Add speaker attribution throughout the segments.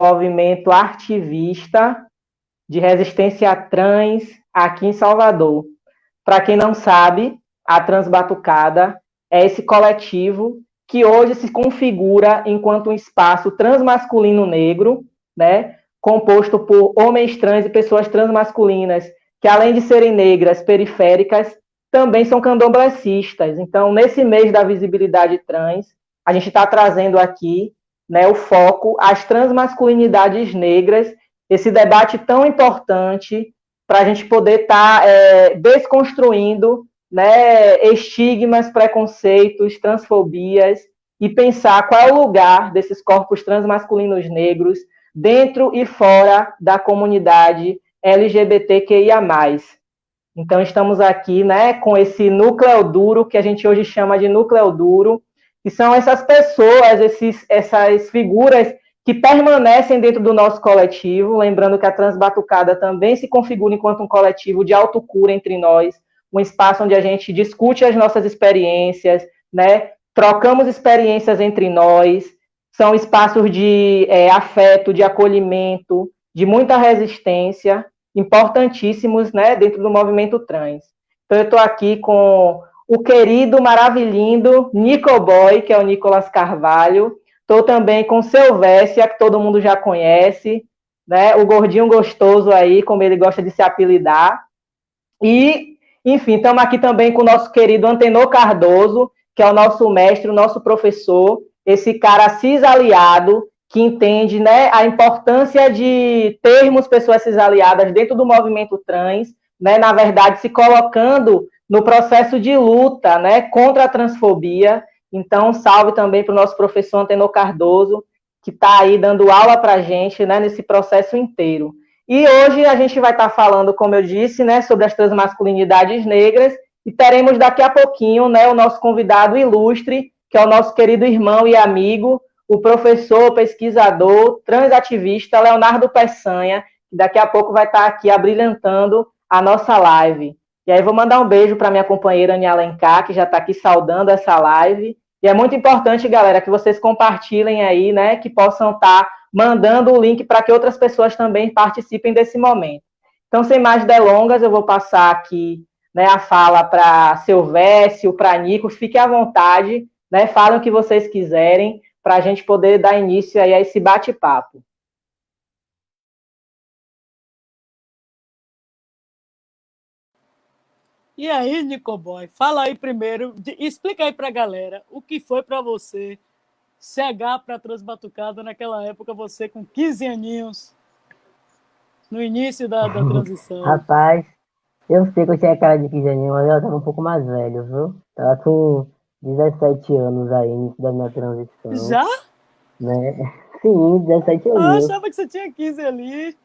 Speaker 1: movimento ativista de resistência trans aqui em Salvador. Para quem não sabe, a Transbatucada é esse coletivo que hoje se configura enquanto um espaço transmasculino negro, né, composto por homens trans e pessoas transmasculinas, que além de serem negras, periféricas, também são candomblecistas. Então, nesse mês da visibilidade trans, a gente está trazendo aqui, né, o foco às transmasculinidades negras, esse debate tão importante para a gente poder estar desconstruindo, né, estigmas, preconceitos, transfobias e pensar qual é o lugar desses corpos transmasculinos negros dentro e fora da comunidade LGBTQIA+. Então, estamos aqui, né, com esse núcleo duro, que a gente hoje chama de núcleo duro, que são essas pessoas, essas figuras que permanecem dentro do nosso coletivo, lembrando que a Transbatucada também se configura enquanto um coletivo de autocura entre nós, um espaço onde a gente discute as nossas experiências, né, trocamos experiências entre nós, são espaços de afeto, de acolhimento, de muita resistência, importantíssimos, né, dentro do movimento trans. Então, eu estou aqui com o querido, maravilhindo Nico Boy, que é o Nicolas Carvalho. Estou também com Silvécia, que todo mundo já conhece, né, o gordinho gostoso aí, como ele gosta de se apelidar. E, enfim, estamos aqui também com o nosso querido Antenor Cardoso, que é o nosso mestre, o nosso professor, esse cara cis-aliado, que entende, né, a importância de termos pessoas cis-aliadas dentro do movimento trans, né, na verdade, se colocando no processo de luta, né, contra a transfobia. Então, salve também para o nosso professor Antenor Cardoso, que está aí dando aula para a gente, né, nesse processo inteiro. E hoje a gente vai estar falando, como eu disse, né, sobre as transmasculinidades negras, e teremos daqui a pouquinho, né, o nosso convidado ilustre, que é o nosso querido irmão e amigo, o professor, pesquisador, transativista Leonardo Peçanha, que daqui a pouco vai estar aqui abrilhantando a nossa live. E aí vou mandar um beijo para minha companheira Aninha Alencar, que já está aqui saudando essa live. E é muito importante, galera, que vocês compartilhem aí, né, que possam estar mandando o link para que outras pessoas também participem desse momento. Então, sem mais delongas, eu vou passar aqui, né, a fala para Silvécio, para Nico, fiquem à vontade, né, falem o que vocês quiserem, para a gente poder dar início aí a esse bate-papo.
Speaker 2: E aí, Nicoboy, fala aí primeiro, explica aí para a galera o que foi para você chegar para a Transbatucada naquela época, você com 15 aninhos, no início da transição.
Speaker 3: Rapaz, eu sei que eu tinha cara de 15 aninhos, mas eu tava um pouco mais velho, viu? Tava com 17 anos aí, início da minha transição.
Speaker 2: Já?
Speaker 3: Né? Sim, 17
Speaker 2: Eu
Speaker 3: aninhos.
Speaker 2: achava que você tinha 15 ali.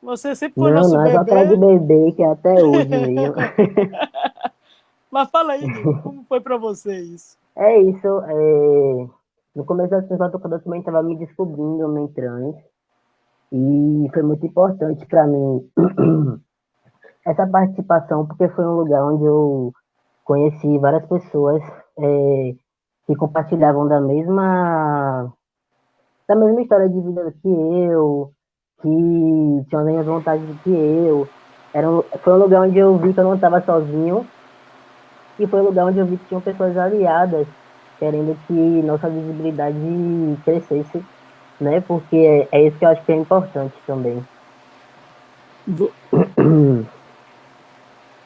Speaker 2: Você sempre foi
Speaker 3: Não,
Speaker 2: nosso
Speaker 3: não, é só cara de
Speaker 2: bebê.
Speaker 3: bebê que é até hoje mesmo.
Speaker 2: Mas fala aí, Nico, como foi para você isso?
Speaker 3: É isso, no começo da Transbatucada eu também tava me descobrindo homem trans, e foi muito importante para mim essa participação, porque foi um lugar onde eu conheci várias pessoas que compartilhavam da mesma história de vida que eu, que tinham as mesmas vontades que eu. Foi um lugar onde eu vi que eu não estava sozinho, e foi um lugar onde eu vi que tinham pessoas aliadas, querendo que nossa visibilidade crescesse, né? Porque é isso que eu acho que é importante também.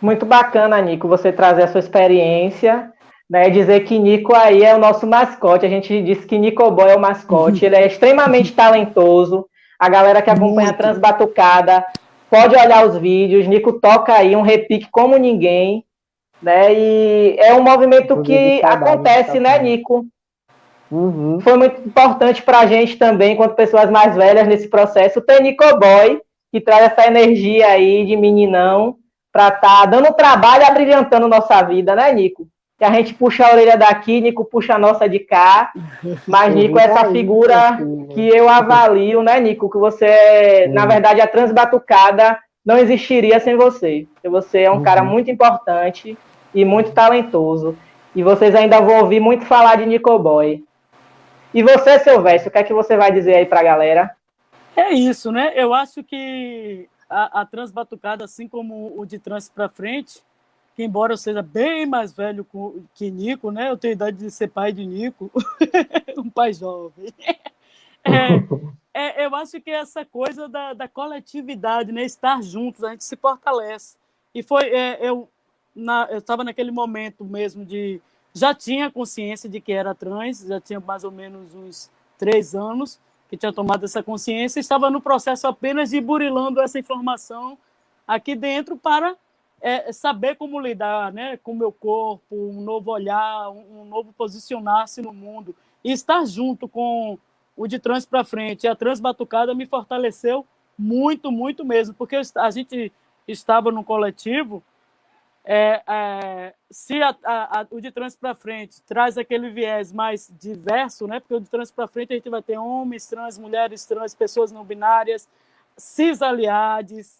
Speaker 1: Muito bacana, Nico, você trazer a sua experiência, né, dizer que Nico aí é o nosso mascote. A gente disse que Nico Boy é o mascote, ele é extremamente talentoso. A galera que acompanha a Transbatucada pode olhar os vídeos, Nico toca aí um repique como ninguém, né? E é um movimento que acontece, né, Nico?
Speaker 3: Uhum.
Speaker 1: Foi muito importante para a gente também, enquanto pessoas mais velhas nesse processo, ter Nico Boy, que traz essa energia aí de meninão, para estar dando trabalho e abrilhantando nossa vida, né, Nico? Que a gente puxa a orelha daqui, Nico puxa a nossa de cá, mas Nico é essa figura que eu avalio, né, Nico? Que você, na verdade, a Transbatucada não existiria sem você. Porque você é um cara muito importante e muito talentoso. E vocês ainda vão ouvir muito falar de Nico Boy. E você, Silvestre, o que é que você vai dizer aí para a galera?
Speaker 2: É isso, né? Eu acho que a Transbatucada, assim como o de Trans para Frente, que embora eu seja bem mais velho que Nico, né? Eu tenho idade de ser pai de Nico, um pai jovem. Eu acho que essa coisa da coletividade, né? Estar juntos, a gente se fortalece. E eu estava naquele momento mesmo de... Já tinha consciência de que era trans, já tinha mais ou menos uns 3 anos que tinha tomado essa consciência, e estava no processo apenas de burilando essa informação aqui dentro para saber como lidar, né, com o meu corpo, um novo olhar, um novo posicionar-se no mundo. E estar junto com o de Trans para Frente e a Transbatucada me fortaleceu muito, muito mesmo, porque a gente estava num coletivo. Se o de Trans para Frente traz aquele viés mais diverso, né? Porque o de Trans para Frente a gente vai ter homens trans, mulheres trans, pessoas não binárias, cis-aliades,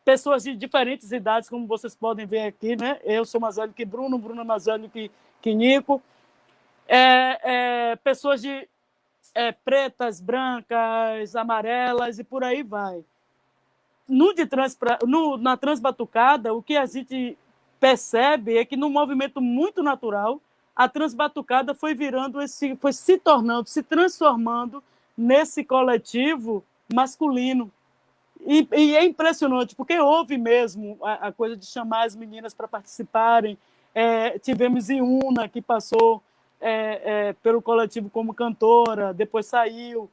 Speaker 2: pessoas de diferentes idades, como vocês podem ver aqui, né? Eu sou mais velho que Bruno é mais velho que Nico. Pessoas de pretas, brancas, amarelas e por aí vai. Na Transbatucada, o que a gente percebe é que, num movimento muito natural, a Transbatucada foi se tornando, se transformando nesse coletivo masculino. E é impressionante, porque houve mesmo a coisa de chamar as meninas para participarem. Tivemos Iuna, que passou pelo coletivo como cantora, depois saiu.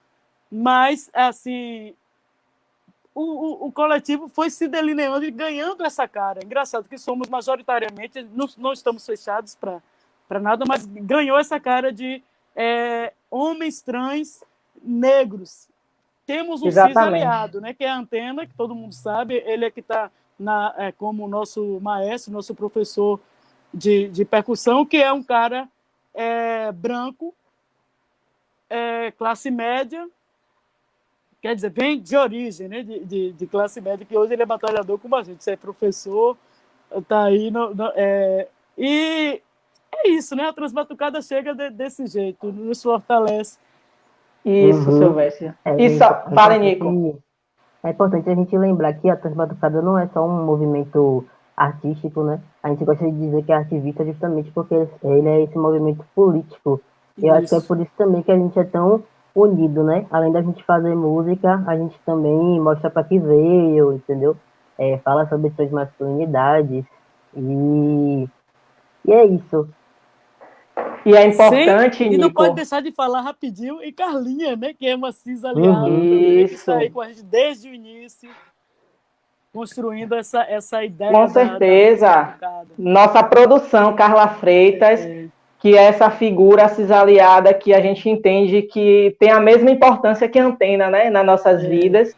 Speaker 2: Mas, assim, o coletivo foi se delineando e ganhando essa cara. Engraçado que somos majoritariamente, não estamos fechados para nada, mas ganhou essa cara de homens trans negros. Temos um cis aliado, né, que é a Antena, que todo mundo sabe, ele é que está como nosso maestro, nosso professor de percussão, que é um cara branco, classe média, quer dizer, vem de origem, né, de classe média, que hoje ele é batalhador como a gente, você é professor, está aí. E é isso, né? A Transbatucada chega desse jeito, nos fortalece.
Speaker 1: Isso, Silvestre. Fala, Nico.
Speaker 3: É importante a gente lembrar que a Transbatucada não é só um movimento artístico, né? A gente gosta de dizer que é ativista justamente porque ele é esse movimento político. E eu acho que é por isso também que a gente é tão unido, né? Além da gente fazer música, a gente também mostra para que veio, entendeu? Fala sobre suas masculinidades e é isso.
Speaker 1: E é importante,
Speaker 2: Nico, e não pode deixar de falar rapidinho em Carlinha, né? Que é uma cis aliada também, que está aí com a gente desde o início, construindo essa ideia.
Speaker 1: Com certeza. Nossa produção, Carla Freitas, que é essa figura cisaliada que a gente entende que tem a mesma importância que a Antena, né, nas nossas vidas,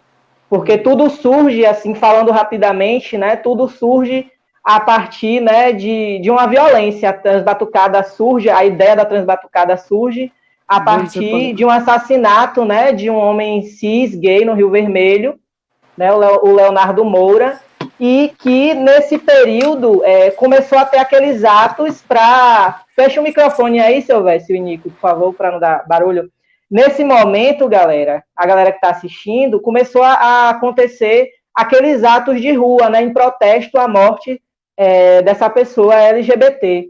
Speaker 1: porque tudo surge, assim, falando rapidamente, né, tudo surge a partir, né, de uma violência. A Transbatucada surge, a ideia da Transbatucada surge a partir de um assassinato, né, de um homem cis, gay, no Rio Vermelho, né, o Leonardo Moura, e que nesse período começou a ter aqueles atos para... Fecha o microfone aí, Silvestre e Nico, por favor, para não dar barulho. Nesse momento, galera, a galera que está assistindo, começou a acontecer aqueles atos de rua, né, em protesto à morte dessa pessoa LGBT.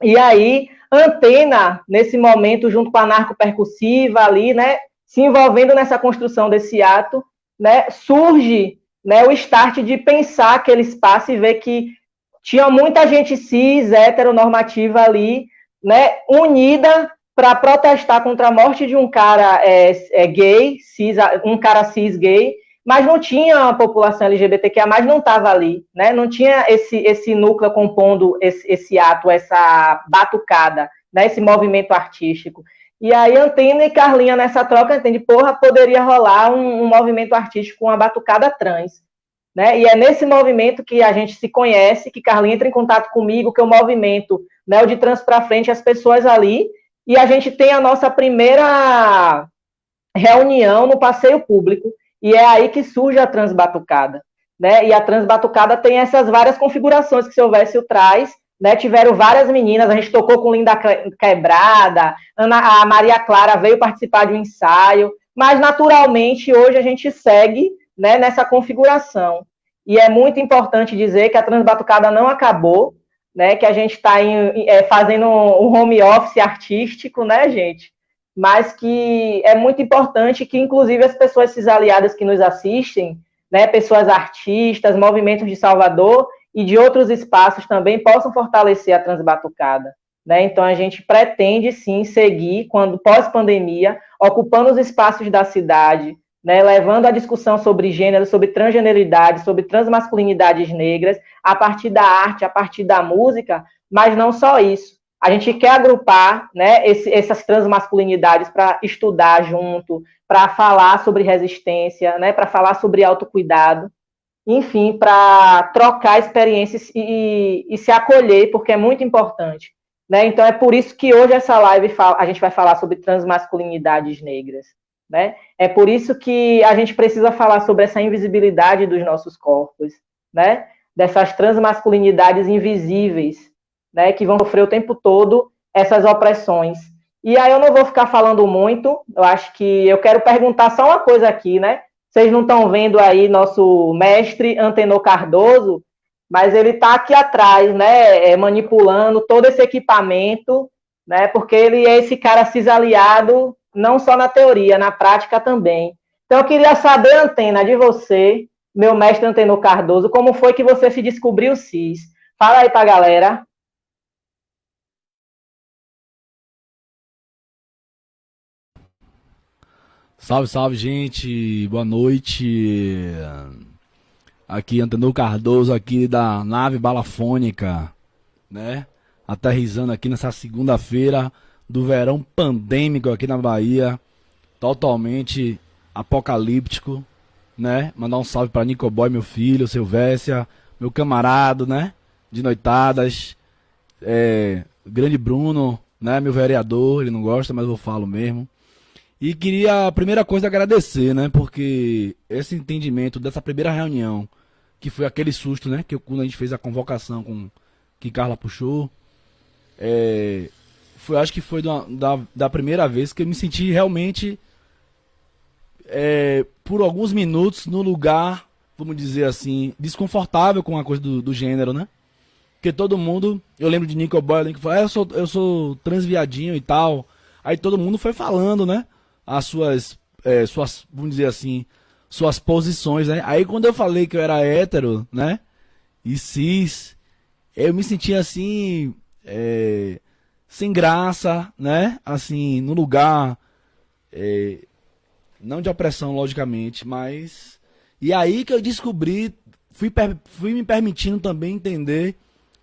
Speaker 1: E aí, Antena, nesse momento, junto com a narcopercussiva ali, né, se envolvendo nessa construção desse ato, né, surge, né, o start de pensar aquele espaço e ver que tinha muita gente cis, heteronormativa ali, né, unida para protestar contra a morte de um cara gay, cis, um cara cis gay, mas não tinha a população LGBTQIA+, não estava ali, né, não tinha esse núcleo compondo esse ato, essa batucada, né, esse movimento artístico. E aí, Antena e Carlinha, nessa troca, entende? Poderia rolar um movimento artístico, uma batucada trans. Né? E é nesse movimento que a gente se conhece, que Carlinha entra em contato comigo, que é o movimento, né, o de Trans para Frente, as pessoas ali, e a gente tem a nossa primeira reunião no passeio público, e é aí que surge a Transbatucada. Né? E a Transbatucada tem essas várias configurações que o Silvestre traz, né? Tiveram várias meninas, a gente tocou com Linda Quebrada, a Maria Clara veio participar de um ensaio, mas naturalmente hoje a gente segue, né, nessa configuração. E é muito importante dizer que a Transbatucada não acabou, né, que a gente está fazendo um home office artístico, né, gente? Mas que é muito importante que, inclusive, as pessoas cisaliadas que nos assistem, né, pessoas artistas, movimentos de Salvador e de outros espaços também possam fortalecer a Transbatucada, né? Então, a gente pretende, sim, seguir, quando pós-pandemia, ocupando os espaços da cidade, né, levando a discussão sobre gênero, sobre transgeneridade, sobre transmasculinidades negras, a partir da arte, a partir da música, mas não só isso. A gente quer agrupar, né, essas transmasculinidades para estudar junto, para falar sobre resistência, né, para falar sobre autocuidado, enfim, para trocar experiências e se acolher, porque é muito importante, né? Então, é por isso que hoje essa live a gente vai falar sobre transmasculinidades negras, né? É por isso que a gente precisa falar sobre essa invisibilidade dos nossos corpos, né? Dessas transmasculinidades invisíveis, né? Que vão sofrer o tempo todo essas opressões. E aí eu não vou ficar falando muito, eu acho que eu quero perguntar só uma coisa aqui, né? Vocês não estão vendo aí nosso mestre Antenor Cardoso, mas ele está aqui atrás, né, manipulando todo esse equipamento, né, porque ele é esse cara cisaliado, não só na teoria, na prática também. Então, eu queria saber, Antena, de você, meu mestre Antenor Cardoso, como foi que você se descobriu cis? Fala aí para a galera.
Speaker 4: Salve, salve, gente. Boa noite. Aqui, Antenor Cardoso, aqui da nave balafônica, né? Aterrissando aqui nessa segunda-feira do verão pandêmico aqui na Bahia. Totalmente apocalíptico, né? Mandar um salve pra Nicoboy, meu filho, Silvécia, meu camarada, né? De noitadas. Grande Bruno, né? Meu vereador, ele não gosta, mas eu falo mesmo. E queria, a primeira coisa, agradecer, né? Porque esse entendimento dessa primeira reunião, que foi aquele susto, né? Que quando a gente fez a convocação que Carla puxou, acho que foi da primeira vez que eu me senti realmente, por alguns minutos, no lugar, vamos dizer assim, desconfortável com a coisa do gênero, né? Porque todo mundo, eu lembro de Nico Boy, que falou, eu sou transviadinho e tal. Aí todo mundo foi falando, né? As suas, vamos dizer assim, suas posições, né? Aí quando eu falei que eu era hétero, né? E cis, eu me sentia assim, sem graça, né? Assim, no lugar, não de opressão, logicamente, mas... E aí que eu descobri, fui me permitindo também entender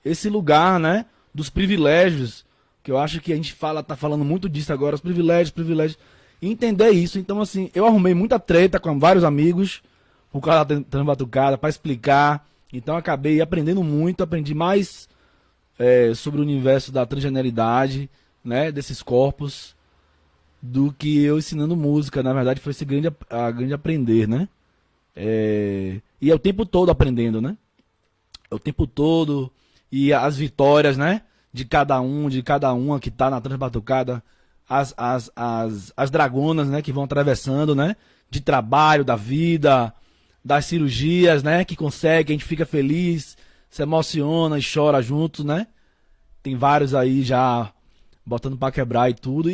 Speaker 4: esse lugar, né? Dos privilégios, que eu acho que a gente tá falando muito disso agora, os privilégios. E entender isso. Então, assim, eu arrumei muita treta com vários amigos por causa da Transbatucada para explicar. Então, acabei aprendendo muito, aprendi mais sobre o universo da transgeneridade, né, desses corpos, do que eu ensinando música. Na verdade, foi esse grande aprender, né? E é o tempo todo aprendendo, né? É o tempo todo. E as vitórias, né? De cada uma que tá na Transbatucada. As dragonas, né, que vão atravessando, né, de trabalho, da vida, das cirurgias, né, que consegue, a gente fica feliz, se emociona e chora junto, né? Tem vários aí já botando pra quebrar e tudo,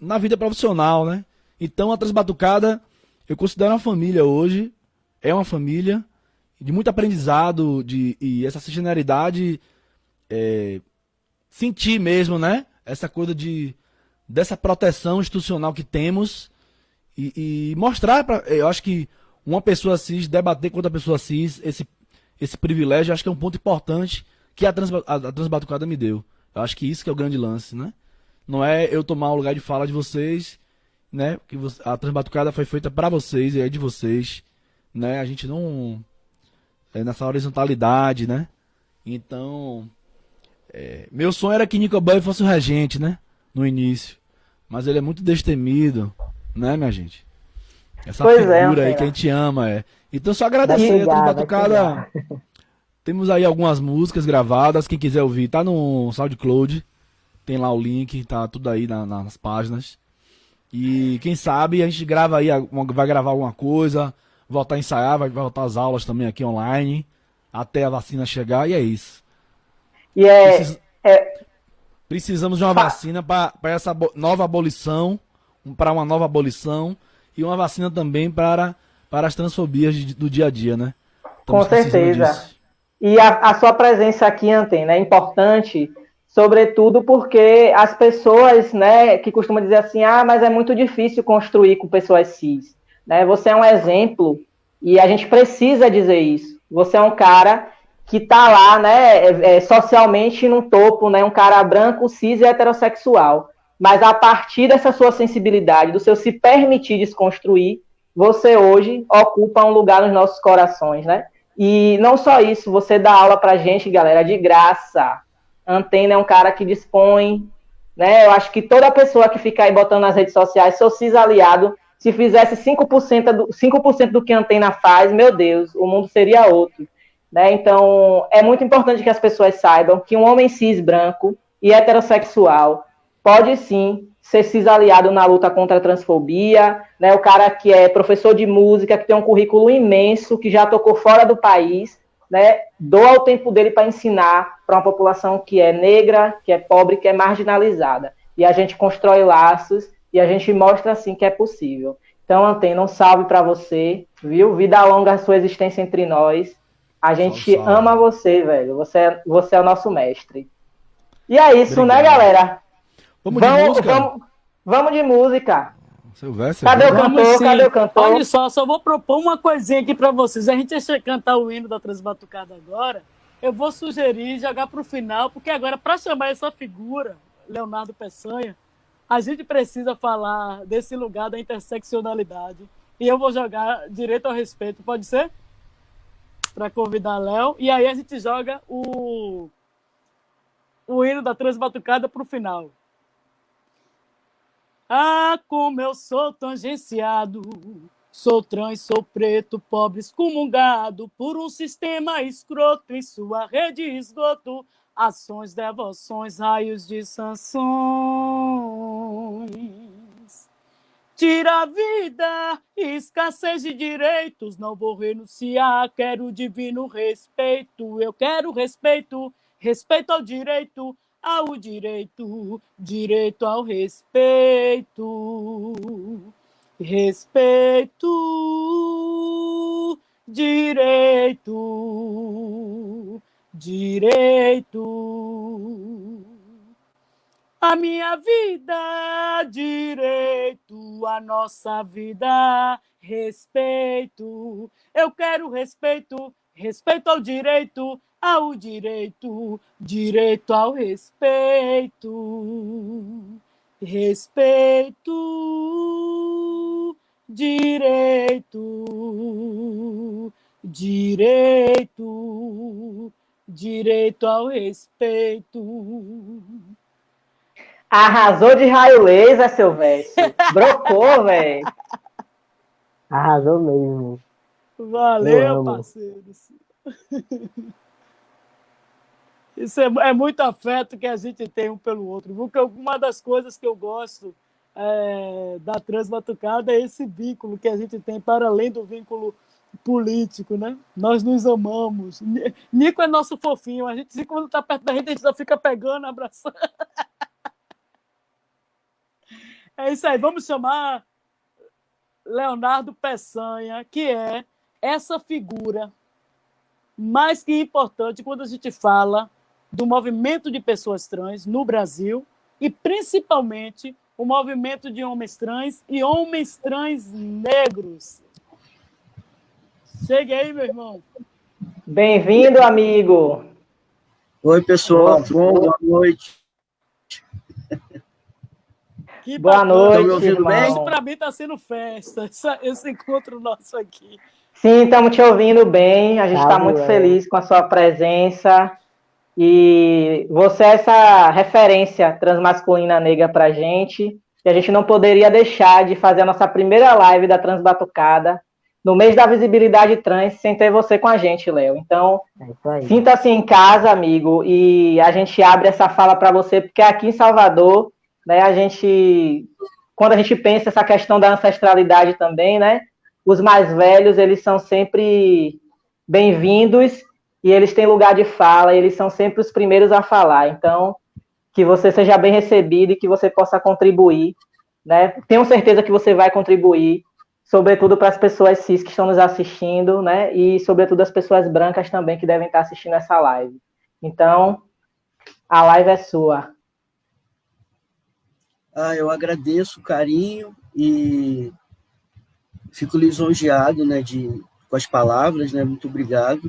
Speaker 4: na vida profissional, né? Então a Transbatucada, eu considero uma família hoje, é uma família de muito aprendizado, e essa cisgeneridade, sentir mesmo, né? Essa coisa dessa proteção institucional que temos e mostrar eu acho que uma pessoa cis, debater com outra pessoa cis, esse privilégio, acho que é um ponto importante que a Transbatucada me deu. Eu acho que isso que é o grande lance, né? Não é eu tomar o lugar de fala de vocês, né? Que a Transbatucada foi feita para vocês e é de vocês, né? A gente não nessa horizontalidade, né? Então, meu sonho era que Nico Boy fosse o regente, né? No início. Mas ele é muito destemido, né, minha gente? Essa figura aí que a gente ama, Então só agradecer a Transbatucada Temos aí algumas músicas gravadas. Quem quiser ouvir, tá no SoundCloud. Tem lá o link, tá tudo aí nas páginas. E quem sabe a gente grava aí, vai gravar alguma coisa, voltar a ensaiar, vai voltar às aulas também aqui online, até a vacina chegar, e é isso.
Speaker 1: E
Speaker 4: Precisamos de uma vacina para essa nova abolição, para uma nova abolição, e uma vacina também para as transfobias do dia a dia, né?
Speaker 1: Com certeza. E a sua presença aqui, Antena, é importante, sobretudo porque as pessoas, né, que costumam dizer assim, mas é muito difícil construir com pessoas cis. Né? Você é um exemplo e a gente precisa dizer isso. Você é um cara que está lá, né, socialmente no topo, né, um cara branco, cis e heterossexual. Mas a partir dessa sua sensibilidade, do seu se permitir desconstruir, você hoje ocupa um lugar nos nossos corações, né? E não só isso, você dá aula pra gente, galera, de graça. Antena é um cara que dispõe, né? Eu acho que toda pessoa que fica aí botando nas redes sociais, sou cis aliado, se fizesse 5% do que a Antena faz, meu Deus, o mundo seria outro. Né? Então, é muito importante que as pessoas saibam que um homem cis branco e heterossexual pode sim ser cis aliado na luta contra a transfobia, né? O cara que é professor de música, que tem um currículo imenso, que já tocou fora do país, né? Doa o tempo dele para ensinar para uma população que é negra, que é pobre, que é marginalizada. E a gente constrói laços e a gente mostra assim que é possível. Então, Antena, um salve para você, viu? Vida longa a sua existência entre nós. A gente ama você, velho. Você é o nosso mestre. E é isso, né, galera?
Speaker 4: Vamos de música?
Speaker 1: Vamos de música.
Speaker 4: Cadê
Speaker 1: o cantor? Cadê o cantor?
Speaker 2: Olha só vou propor uma coisinha aqui para vocês. A gente deixa cantar o hino da Transbatucada agora. Eu vou sugerir jogar para o final, porque agora, para chamar essa figura, Leonardo Peçanha, a gente precisa falar desse lugar da interseccionalidade. E eu vou jogar direito ao respeito. Pode ser? Para convidar Léo. E aí a gente joga o hino da Transbatucada para o final. Como eu sou tangenciado, sou trans, sou preto, pobre, excomungado por um sistema escroto em sua rede de esgoto, ações, devoções, raios de sanções. Tira a vida, escassez de direitos, não vou renunciar, quero divino respeito, eu quero respeito, respeito ao direito direito ao respeito, respeito, direito, a minha vida, direito, a nossa vida, respeito, eu quero respeito, respeito ao direito direito ao respeito, respeito, direito ao respeito.
Speaker 1: Arrasou de raio laser, seu velho. Brocou, velho.
Speaker 3: Arrasou mesmo.
Speaker 2: Valeu, parceiros. Isso é muito afeto que a gente tem um pelo outro. Porque uma das coisas que eu gosto da Transbatucada é esse vínculo que a gente tem para além do vínculo político, né? Nós nos amamos. Nico é nosso fofinho. A gente, quando está perto da gente, a gente só fica pegando, abraçando. É isso aí. Vamos chamar Leonardo Peçanha, que é essa figura mais que importante quando a gente fala do movimento de pessoas trans no Brasil e, principalmente, o movimento de homens trans e homens trans negros. Chegue aí, meu irmão.
Speaker 1: Bem-vindo, amigo.
Speaker 5: Oi, pessoal. Boa noite.
Speaker 2: Que
Speaker 1: boa noite, estão me
Speaker 5: ouvindo bem?
Speaker 2: Isso, para mim, está sendo festa, esse encontro nosso aqui.
Speaker 1: Sim, estamos te ouvindo bem. A gente está muito feliz com a sua presença. E você é essa referência transmasculina negra para a gente. E a gente não poderia deixar de fazer a nossa primeira live da Transbatucada no mês da visibilidade trans sem ter você com a gente, Léo. Então,
Speaker 3: É isso aí.
Speaker 1: sinta-se em casa, amigo, e a gente abre essa fala para você, porque aqui em Salvador, né, quando a gente pensa essa questão da ancestralidade também, né, os mais velhos, eles são sempre bem-vindos e eles têm lugar de fala, e eles são sempre os primeiros a falar. Então, que você seja bem recebido e que você possa contribuir, né? Tenho certeza que você vai contribuir, sobretudo para as pessoas cis que estão nos assistindo, né? E sobretudo as pessoas brancas também que devem estar assistindo essa live. Então, a live é sua.
Speaker 5: Eu agradeço o carinho e fico lisonjeado, né, com as palavras, né? Muito obrigado.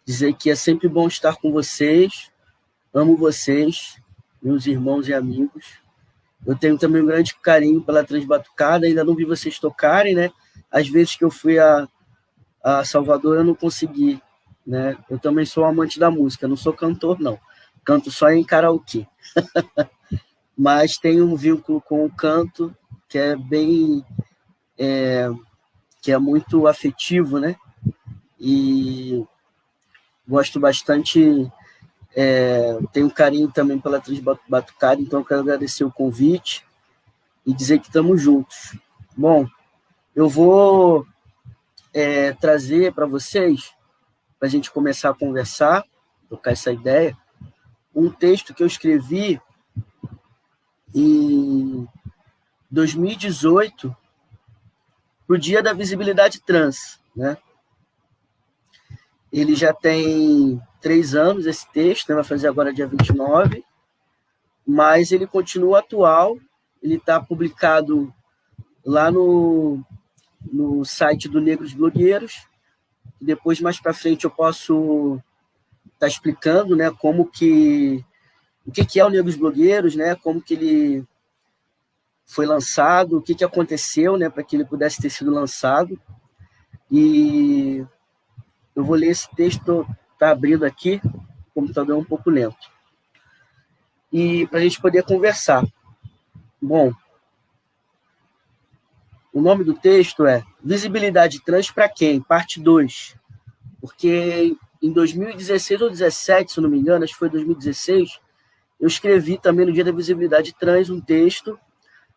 Speaker 5: Dizer que é sempre bom estar com vocês. Amo vocês, meus irmãos e amigos. Eu tenho também um grande carinho pela Transbatucada, ainda não vi vocês tocarem, né? Às vezes que eu fui a Salvador, eu não consegui, né? Eu também sou amante da música, não sou cantor, não. Canto só em karaokê. Mas tenho um vínculo com o canto que é que é muito afetivo, né? E gosto bastante, tenho carinho também pela Transbatucada, então eu quero agradecer o convite e dizer que estamos juntos. Bom, eu vou trazer para vocês, para a gente começar a conversar, trocar essa ideia, um texto que eu escrevi em 2018, para o Dia da Visibilidade Trans, né? Ele já tem 3 anos, esse texto, né? Vai fazer agora dia 29, mas ele continua atual, ele está publicado lá no site do Negros Blogueiros. Depois, mais para frente, eu posso estar explicando, né, o que é o Negros Blogueiros, né, como que ele foi lançado, o que aconteceu, né, para que ele pudesse ter sido lançado. E eu vou ler esse texto, está abrindo aqui, o computador é um pouco lento. E para a gente poder conversar. Bom, o nome do texto é Visibilidade Trans para quem? Parte 2. Porque em 2016 ou 2017, se não me engano, acho que foi 2016, eu escrevi também no Dia da Visibilidade Trans um texto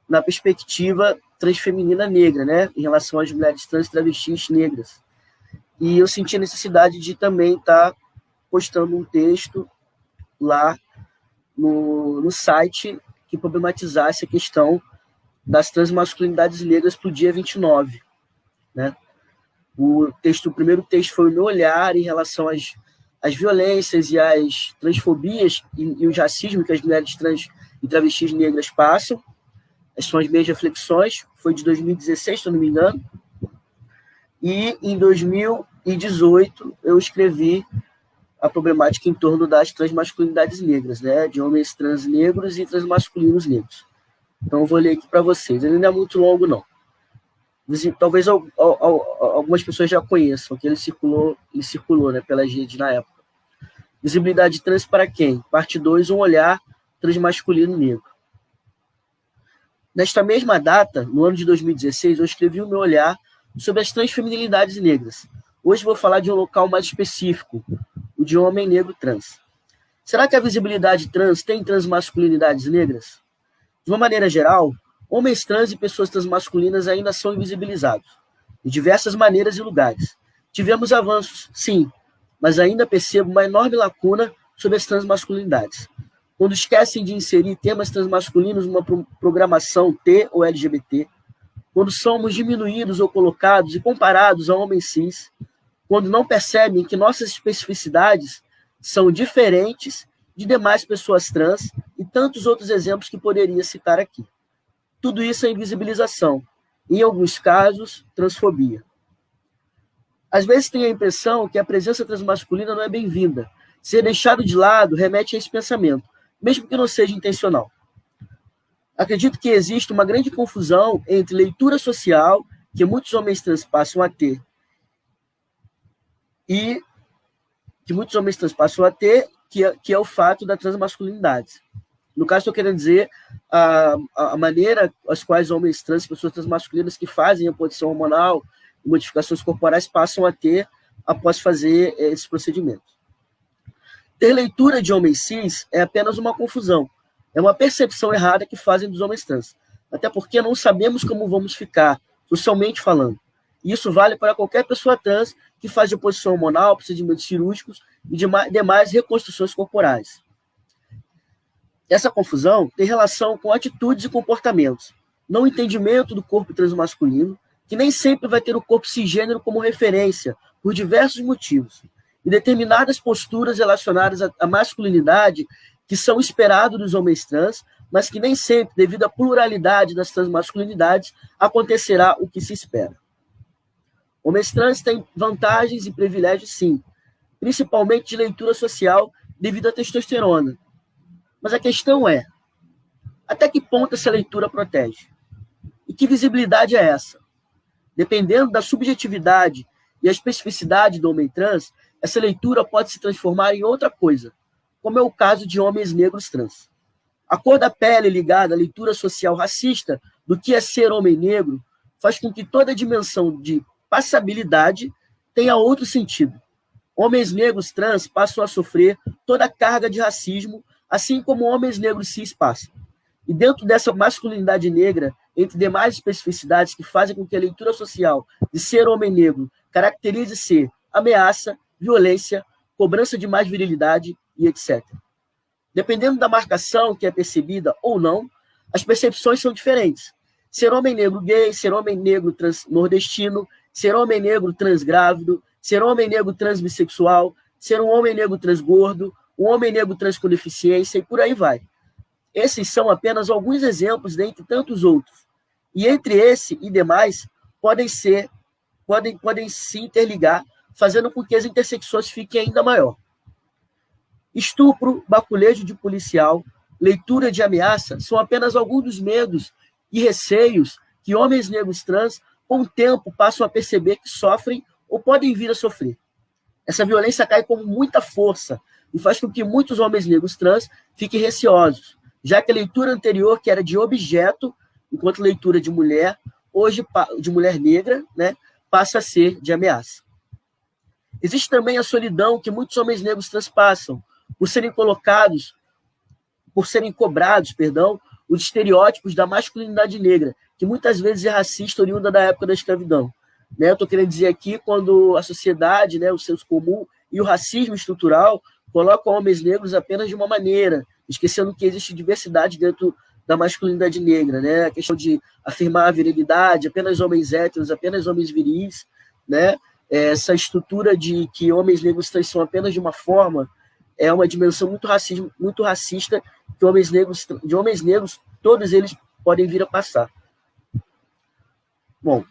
Speaker 5: na perspectiva transfeminina negra, né, em relação às mulheres trans e travestis negras. E eu senti a necessidade de também estar postando um texto lá no site que problematizasse a questão das transmasculinidades negras para o dia 29. Né? O primeiro texto foi o meu olhar em relação às violências e às transfobias e os racismos que as mulheres trans e travestis negras passam. Essas são as minhas reflexões, foi de 2016, se eu não me engano. E em 2018 eu escrevi a problemática em torno das transmasculinidades negras, né? De homens trans negros e transmasculinos negros. Então eu vou ler aqui para vocês. Ele não é muito longo, não. Talvez algumas pessoas já conheçam, que ele circulou, né, pelas redes na época. Visibilidade trans para quem? Parte 2, um olhar transmasculino negro. Nesta mesma data, no ano de 2016, eu escrevi o meu olhar sobre as transfeminilidades negras. Hoje vou falar de um local mais específico, o de homem negro trans. Será que a visibilidade trans tem transmasculinidades negras? De uma maneira geral, homens trans e pessoas transmasculinas ainda são invisibilizados, de diversas maneiras e lugares. Tivemos avanços, sim, mas ainda percebo uma enorme lacuna sobre as transmasculinidades. Quando esquecem de inserir temas transmasculinos numa programação T ou LGBT, quando somos diminuídos ou colocados e comparados a homens cis, quando não percebem que nossas especificidades são diferentes de demais pessoas trans e tantos outros exemplos que poderia citar aqui. Tudo isso é invisibilização, em alguns casos, transfobia. Às vezes tenho a impressão que a presença transmasculina não é bem-vinda. Ser deixado de lado remete a esse pensamento, mesmo que não seja intencional. Acredito que existe uma grande confusão entre leitura social, que muitos homens trans passam a ter, que é o fato da transmasculinidade. No caso, estou querendo dizer a maneira as quais homens trans, pessoas transmasculinas que fazem a posição hormonal e modificações corporais passam a ter após fazer esse procedimento. Ter leitura de homens cis é apenas uma confusão, é uma percepção errada que fazem dos homens trans, até porque não sabemos como vamos ficar, socialmente falando. E isso vale para qualquer pessoa trans que faz reposição hormonal, procedimentos cirúrgicos e demais reconstruções corporais. Essa confusão tem relação com atitudes e comportamentos, não entendimento do corpo transmasculino, que nem sempre vai ter o corpo cisgênero como referência, por diversos motivos, e determinadas posturas relacionadas à masculinidade que são esperados dos homens trans, mas que nem sempre, devido à pluralidade das transmasculinidades, acontecerá o que se espera. Homens trans têm vantagens e privilégios, sim, principalmente de leitura social devido à testosterona. Mas a questão é, até que ponto essa leitura protege? E que visibilidade é essa? Dependendo da subjetividade e a especificidade do homem trans, essa leitura pode se transformar em outra coisa, como é o caso de homens negros trans. A cor da pele ligada à leitura social racista do que é ser homem negro faz com que toda a dimensão de passabilidade tenha outro sentido. Homens negros trans passam a sofrer toda a carga de racismo, assim como homens negros cis passam. E dentro dessa masculinidade negra, entre demais especificidades que fazem com que a leitura social de ser homem negro caracterize ser ameaça, violência, cobrança de mais virilidade e etc. Dependendo da marcação que é percebida ou não, as percepções são diferentes. Ser homem negro gay, ser homem negro trans nordestino, ser homem negro transgrávido, ser homem negro transbissexual, ser um homem negro transgordo, um homem negro trans com deficiência e por aí vai. Esses são apenas alguns exemplos dentre tantos outros. E entre esse e demais, podem se interligar, fazendo com que as intersecções fiquem ainda maior. Estupro, baculejo de policial, leitura de ameaça são apenas alguns dos medos e receios que homens negros trans, com o tempo, passam a perceber que sofrem ou podem vir a sofrer. Essa violência cai com muita força e faz com que muitos homens negros trans fiquem receosos, já que a leitura anterior, que era de objeto, enquanto leitura de mulher, hoje de mulher negra, né, passa a ser de ameaça. Existe também a solidão que muitos homens negros trans passam, por serem cobrados, os estereótipos da masculinidade negra, que muitas vezes é racista, oriunda da época da escravidão. Né, eu estou querendo dizer aqui quando a sociedade, né, o senso comum e o racismo estrutural colocam homens negros apenas de uma maneira, esquecendo que existe diversidade dentro da masculinidade negra, né? A questão de afirmar a virilidade, apenas homens héteros, apenas homens viris, né? Essa estrutura de que homens negros são apenas de uma forma é uma dimensão muito racista que de homens negros, todos eles podem vir a passar. Bom,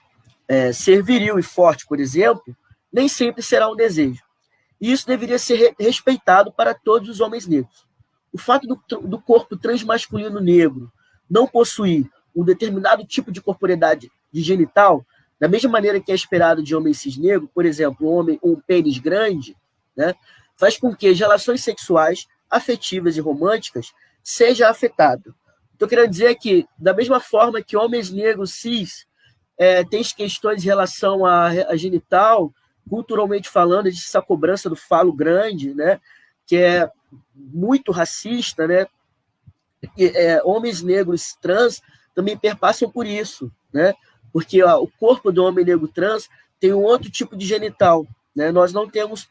Speaker 5: ser viril e forte, por exemplo, nem sempre será um desejo. E isso deveria ser respeitado para todos os homens negros. O fato do corpo transmasculino negro não possuir um determinado tipo de corporeidade de genital, da mesma maneira que é esperado de homem cis negro, por exemplo, um pênis grande, né, faz com que as relações sexuais, afetivas e românticas sejam afetadas. Estou querendo dizer que, da mesma forma que homens negros cis têm questões em relação a genital, culturalmente falando, existe essa cobrança do falo grande, né, que é muito racista, né? Homens negros trans também perpassam por isso, né? Porque o corpo do homem negro trans tem um outro tipo de genital, né? Nós não temos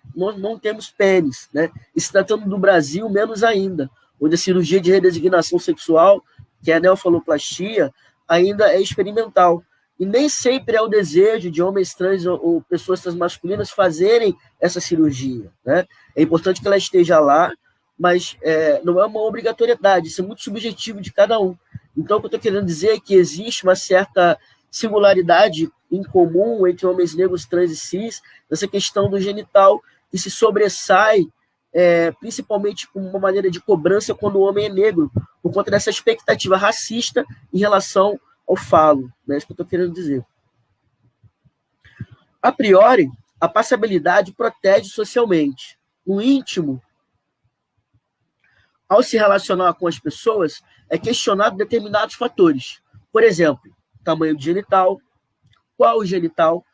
Speaker 5: pênis, né? E se tratando do Brasil, menos ainda, onde a cirurgia de redesignação sexual, que é a neofaloplastia, ainda é experimental. E nem sempre é o desejo de homens trans ou pessoas transmasculinas fazerem essa cirurgia, né? É importante que ela esteja lá, mas não é uma obrigatoriedade, isso é muito subjetivo de cada um. Então, o que eu estou querendo dizer é que existe uma certa singularidade em comum entre homens negros, trans e cis, nessa questão do genital, que se sobressai, principalmente com uma maneira de cobrança quando o homem é negro, por conta dessa expectativa racista em relação ao falo, né? É isso que eu estou querendo dizer. A priori, a passabilidade protege socialmente. No íntimo, ao se relacionar com as pessoas, é questionado determinados fatores. Por exemplo, tamanho do genital, qual o genital,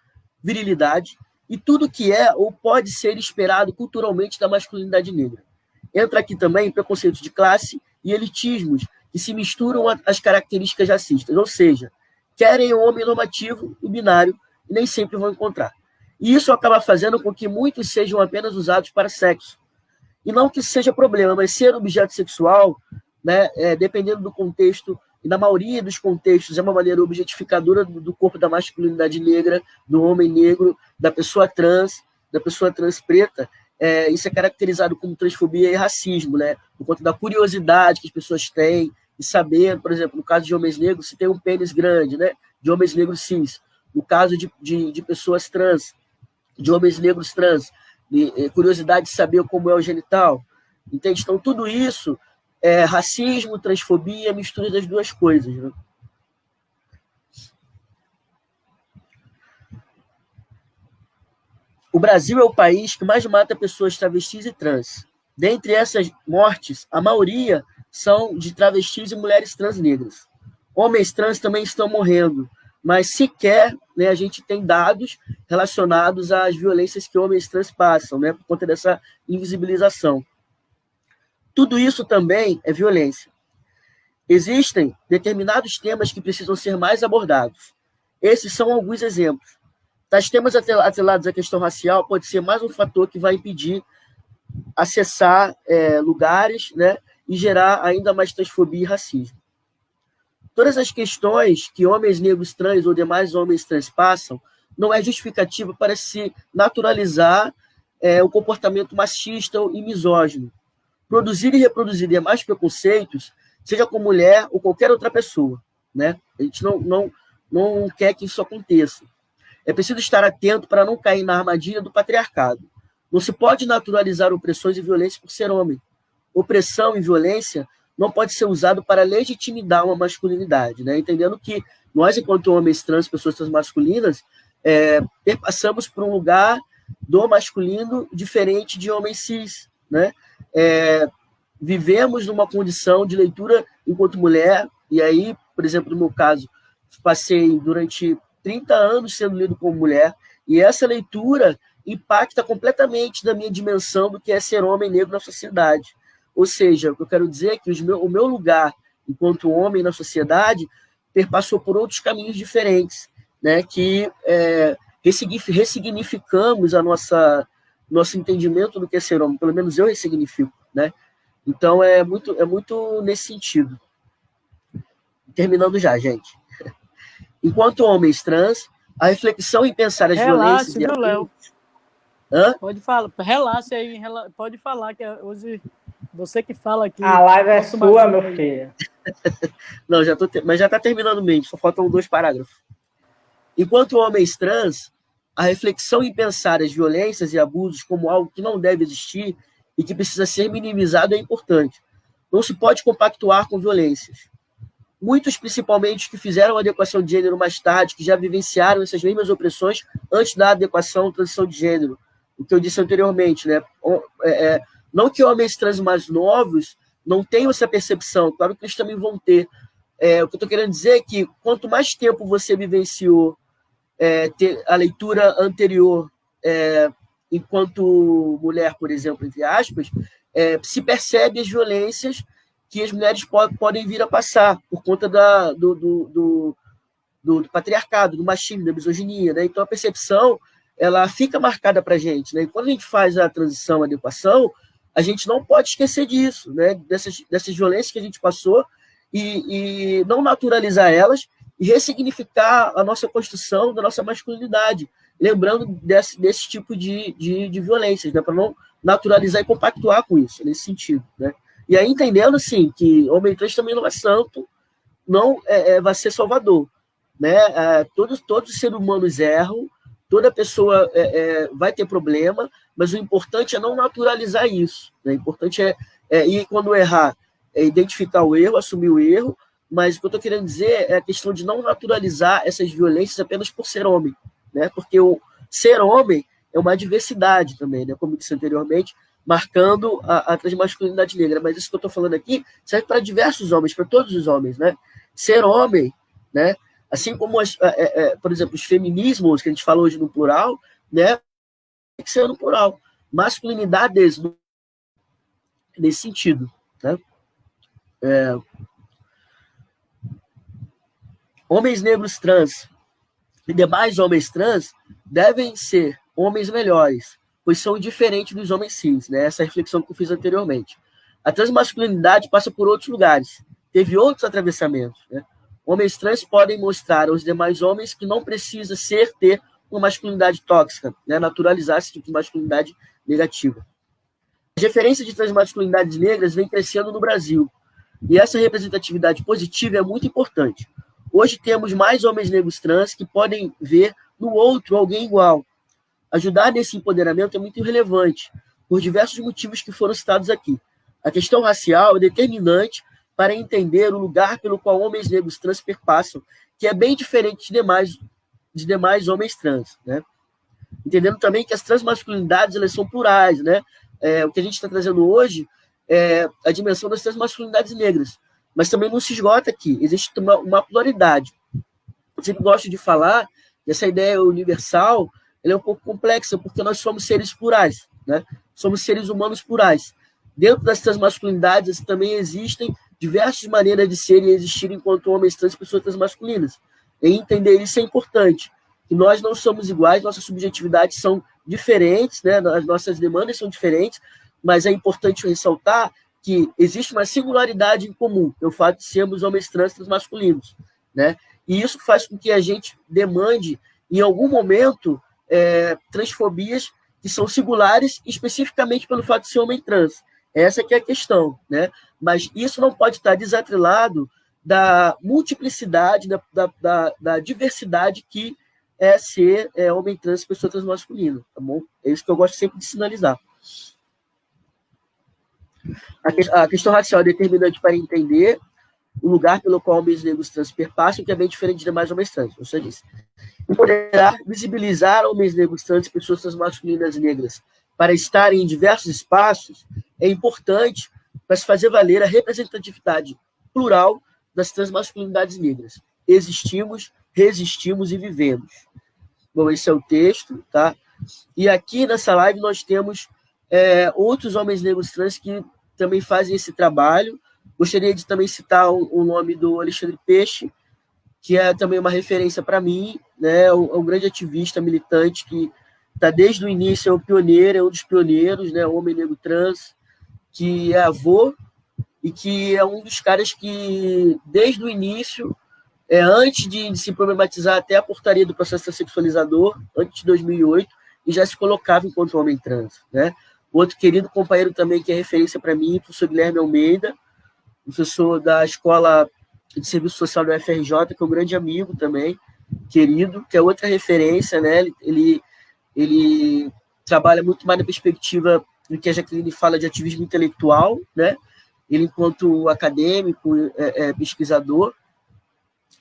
Speaker 5: virilidade e tudo que é ou pode ser esperado culturalmente da masculinidade negra. Entra aqui também preconceitos de classe e elitismos que se misturam às características racistas, ou seja, querem um homem normativo e binário e nem sempre vão encontrar. E isso acaba fazendo com que muitos sejam apenas usados para sexo. E não que isso seja problema, mas ser objeto sexual, né, dependendo do contexto, e na maioria dos contextos, é uma maneira objetificadora do corpo da masculinidade negra, do homem negro, da pessoa trans preta. Isso é caracterizado como transfobia e racismo, né, por conta da curiosidade que as pessoas têm, e saber, por exemplo, no caso de homens negros, se tem um pênis grande, né, de homens negros cis. No caso de pessoas trans, de homens negros trans, curiosidade de saber como é o genital, entende? Então, tudo isso é racismo, transfobia, mistura das duas coisas, né? O Brasil é o país que mais mata pessoas travestis e trans. Dentre essas mortes, a maioria são de travestis e mulheres trans negras. Homens trans também estão morrendo, mas sequer, né, a gente tem dados relacionados às violências que homens trans passam, né, por conta dessa invisibilização. Tudo isso também é violência. Existem determinados temas que precisam ser mais abordados. Esses são alguns exemplos. Tais temas atrelados à questão racial pode ser mais um fator que vai impedir acessar lugares, né, e gerar ainda mais transfobia e racismo. Todas as questões que homens negros trans ou demais homens trans passam não é justificativa para se naturalizar o comportamento machista e misógino. Produzir e reproduzir demais preconceitos, seja com mulher ou qualquer outra pessoa, né? A gente não quer que isso aconteça. É preciso estar atento para não cair na armadilha do patriarcado. Não se pode naturalizar opressões e violências por ser homem. Opressão e violência não pode ser usado para legitimar uma masculinidade, né? Entendendo que nós, enquanto homens trans, pessoas transmasculinas, passamos por um lugar do masculino diferente de homens cis, né? Vivemos numa condição de leitura enquanto mulher, e aí, por exemplo, no meu caso, passei durante 30 anos sendo lido como mulher, e essa leitura impacta completamente da minha dimensão do que é ser homem negro na sociedade. Ou seja, o que eu quero dizer é que o meu lugar enquanto homem na sociedade perpassou por outros caminhos diferentes, né, que ressignificamos nosso entendimento do que é ser homem, pelo menos eu ressignifico, né? Então é muito nesse sentido. Terminando já, gente. Enquanto homens trans, a reflexão em pensar as violências...
Speaker 2: Relaxe, viu, Léo?
Speaker 5: Hã?
Speaker 2: Pode falar, relaxe aí, pode falar, que hoje você que fala aqui.
Speaker 1: A live é sua, meu filho.
Speaker 5: Não, mas já está terminando mesmo, só faltam 2 parágrafos. Enquanto homens trans, a reflexão em pensar as violências e abusos como algo que não deve existir e que precisa ser minimizado é importante. Não se pode compactuar com violências. Muitos, principalmente, que fizeram a adequação de gênero mais tarde, que já vivenciaram essas mesmas opressões antes da adequação ou transição de gênero, o que eu disse anteriormente, né? Não que homens trans mais novos não tenham essa percepção, claro que eles também vão ter. O que eu estou querendo dizer é que quanto mais tempo você vivenciou ter a leitura anterior enquanto mulher, por exemplo, entre aspas, se percebe as violências que as mulheres podem vir a passar por conta do patriarcado, do machismo, da misoginia, né? Então a percepção ela fica marcada para a gente, né? E quando a gente faz a transição, a adequação, a gente não pode esquecer disso, né? Dessas violências que a gente passou e não naturalizar elas e ressignificar a nossa construção da nossa masculinidade, lembrando desse tipo de violências, né? Para não naturalizar e compactuar com isso, nesse sentido, né? E aí entendendo, sim, que homem trans também não é santo, não vai ser salvador, né? Todos os seres humanos erram, toda pessoa vai ter problema, mas o importante é não naturalizar isso, né? O importante e quando errar, identificar o erro, assumir o erro, mas o que eu estou querendo dizer é a questão de não naturalizar essas violências apenas por ser homem, né? Porque o ser homem é uma diversidade também, né? Como eu disse anteriormente, marcando a transmasculinidade negra, mas isso que eu estou falando aqui serve para diversos homens, para todos os homens, né? Ser homem, né? Assim como, por exemplo, os feminismos, que a gente fala hoje no plural, né, tem que ser no plural. Masculinidades nesse sentido. Né? Homens negros trans e demais homens trans devem ser homens melhores, pois são diferentes dos homens cis, né? Essa reflexão que eu fiz anteriormente. A transmasculinidade passa por outros lugares, teve outros atravessamentos. Né? Homens trans podem mostrar aos demais homens que não precisa ter uma masculinidade tóxica, né? Naturalizar esse tipo de masculinidade negativa. As referências de transmasculinidades negras vêm crescendo no Brasil, e essa representatividade positiva é muito importante. Hoje temos mais homens negros trans que podem ver no outro alguém igual. Ajudar nesse empoderamento é muito relevante, por diversos motivos que foram citados aqui. A questão racial é determinante para entender o lugar pelo qual homens negros trans perpassam, que é bem diferente de demais homens trans. Né? Entendendo também que as transmasculinidades elas são plurais. Né? O que a gente está trazendo hoje é a dimensão das transmasculinidades negras, mas também não se esgota aqui, existe uma pluralidade. Eu sempre gosto de falar que essa ideia universal ela é um pouco complexa, porque nós somos seres plurais, né? Somos seres humanos plurais. Dentro das transmasculinidades também existem diversas maneiras de ser e existir enquanto homens trans e pessoas transmasculinas. E entender isso é importante, que nós não somos iguais, nossas subjetividades são diferentes, né? As nossas demandas são diferentes, mas é importante ressaltar que existe uma singularidade em comum, o fato de sermos homens trans transmasculinos, né? E isso faz com que a gente demande, em algum momento, transfobias que são singulares especificamente pelo fato de ser homem trans. Essa que é a questão, né? Mas isso não pode estar desatrelado da multiplicidade, da diversidade que é ser homem trans e pessoa transmasculina, tá bom? É isso que eu gosto sempre de sinalizar. A questão racial é determinante para entender o lugar pelo qual homens negros trans perpassam, que é bem diferente de demais homens trans, você disse. E poderá visibilizar homens negros trans e pessoas transmasculinas negras para estarem em diversos espaços é importante para se fazer valer a representatividade plural das transmasculinidades negras. Existimos, resistimos e vivemos. Bom, esse é o texto, tá? E aqui nessa live nós temos outros homens negros trans que também fazem esse trabalho. Gostaria de também citar o nome do Alexandre Peixe, que é também uma referência para mim, né? Um grande ativista, militante, que está desde o início, é um pioneiro, é um dos pioneiros, né? Um homem negro trans, que é avô, e que é um dos caras que, desde o início, antes de se problematizar até a portaria do processo transexualizador, antes de 2008, e já se colocava enquanto homem trans, né? Outro querido companheiro também, que é referência para mim, o professor Guilherme Almeida, professor da Escola de Serviço Social do UFRJ, que é um grande amigo também, querido, que é outra referência, né? Ele trabalha muito mais na perspectiva do que a Jaqueline fala de ativismo intelectual, né? Ele, enquanto acadêmico, pesquisador,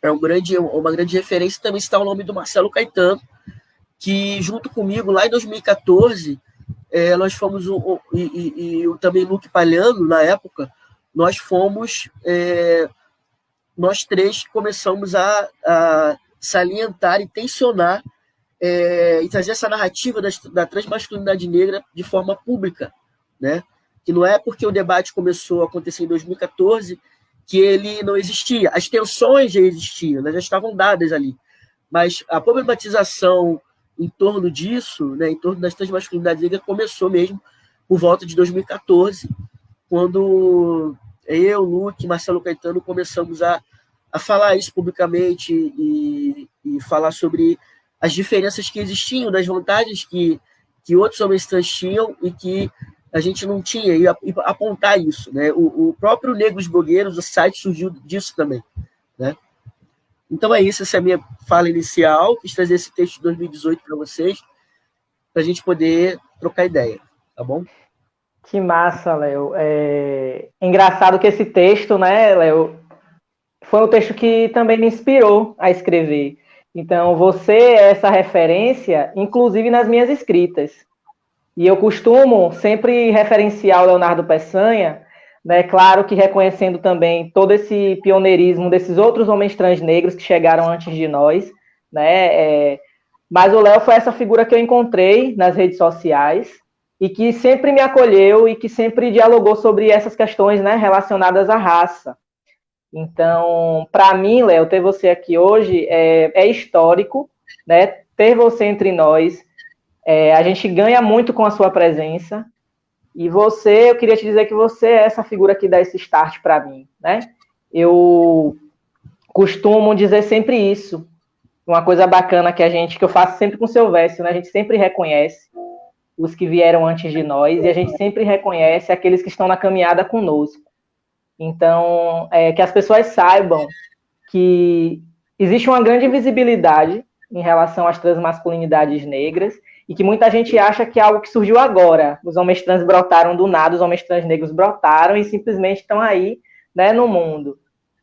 Speaker 5: é uma grande referência. Também está o nome do Marcelo Caetano, que, junto comigo, lá em 2014, nós fomos, e também Luque Palhano, na época, nós fomos, nós três começamos a salientar e tensionar e trazer essa narrativa da transmasculinidade negra de forma pública, né? Que não é porque o debate começou a acontecer em 2014 que ele não existia. As tensões já existiam, elas já estavam dadas ali. Mas a problematização em torno disso, né, em torno das transmasculinidades negras, começou mesmo por volta de 2014, quando eu, Luque, Marcelo Caetano começamos a falar isso publicamente e falar sobre as diferenças que existiam, das vantagens que outros homens trans tinham e que a gente não tinha, e apontar isso, né? O próprio Negros Blogueiros, o site surgiu disso também, né? Então é isso, essa é a minha fala inicial, quis trazer esse texto de 2018 para vocês, para a gente poder trocar ideia, tá bom?
Speaker 1: Que massa, Léo. É engraçado que esse texto, né, Léo, foi um texto que também me inspirou a escrever. Então, você é essa referência, inclusive nas minhas escritas. E eu costumo sempre referenciar o Leonardo Peçanha né? Claro que reconhecendo também todo esse pioneirismo desses outros homens trans negros que chegaram antes de nós, né? Mas o Léo foi essa figura que eu encontrei nas redes sociais e que sempre me acolheu e que sempre dialogou sobre essas questões, né, relacionadas à raça. Então, para mim, Léo, ter você aqui hoje é histórico, né? Ter você entre nós, a gente ganha muito com a sua presença. E você, eu queria te dizer que você é essa figura que dá esse start para mim, né? Eu costumo dizer sempre isso. Uma coisa bacana que eu faço sempre com o seu Silvécio, né? A gente sempre reconhece os que vieram antes de nós e a gente sempre reconhece aqueles que estão na caminhada conosco. Então, que as pessoas saibam que existe uma grande visibilidade em relação às transmasculinidades negras e que muita gente acha que é algo que surgiu agora. Os homens trans brotaram do nada, os homens trans negros brotaram e simplesmente estão aí, né, no mundo.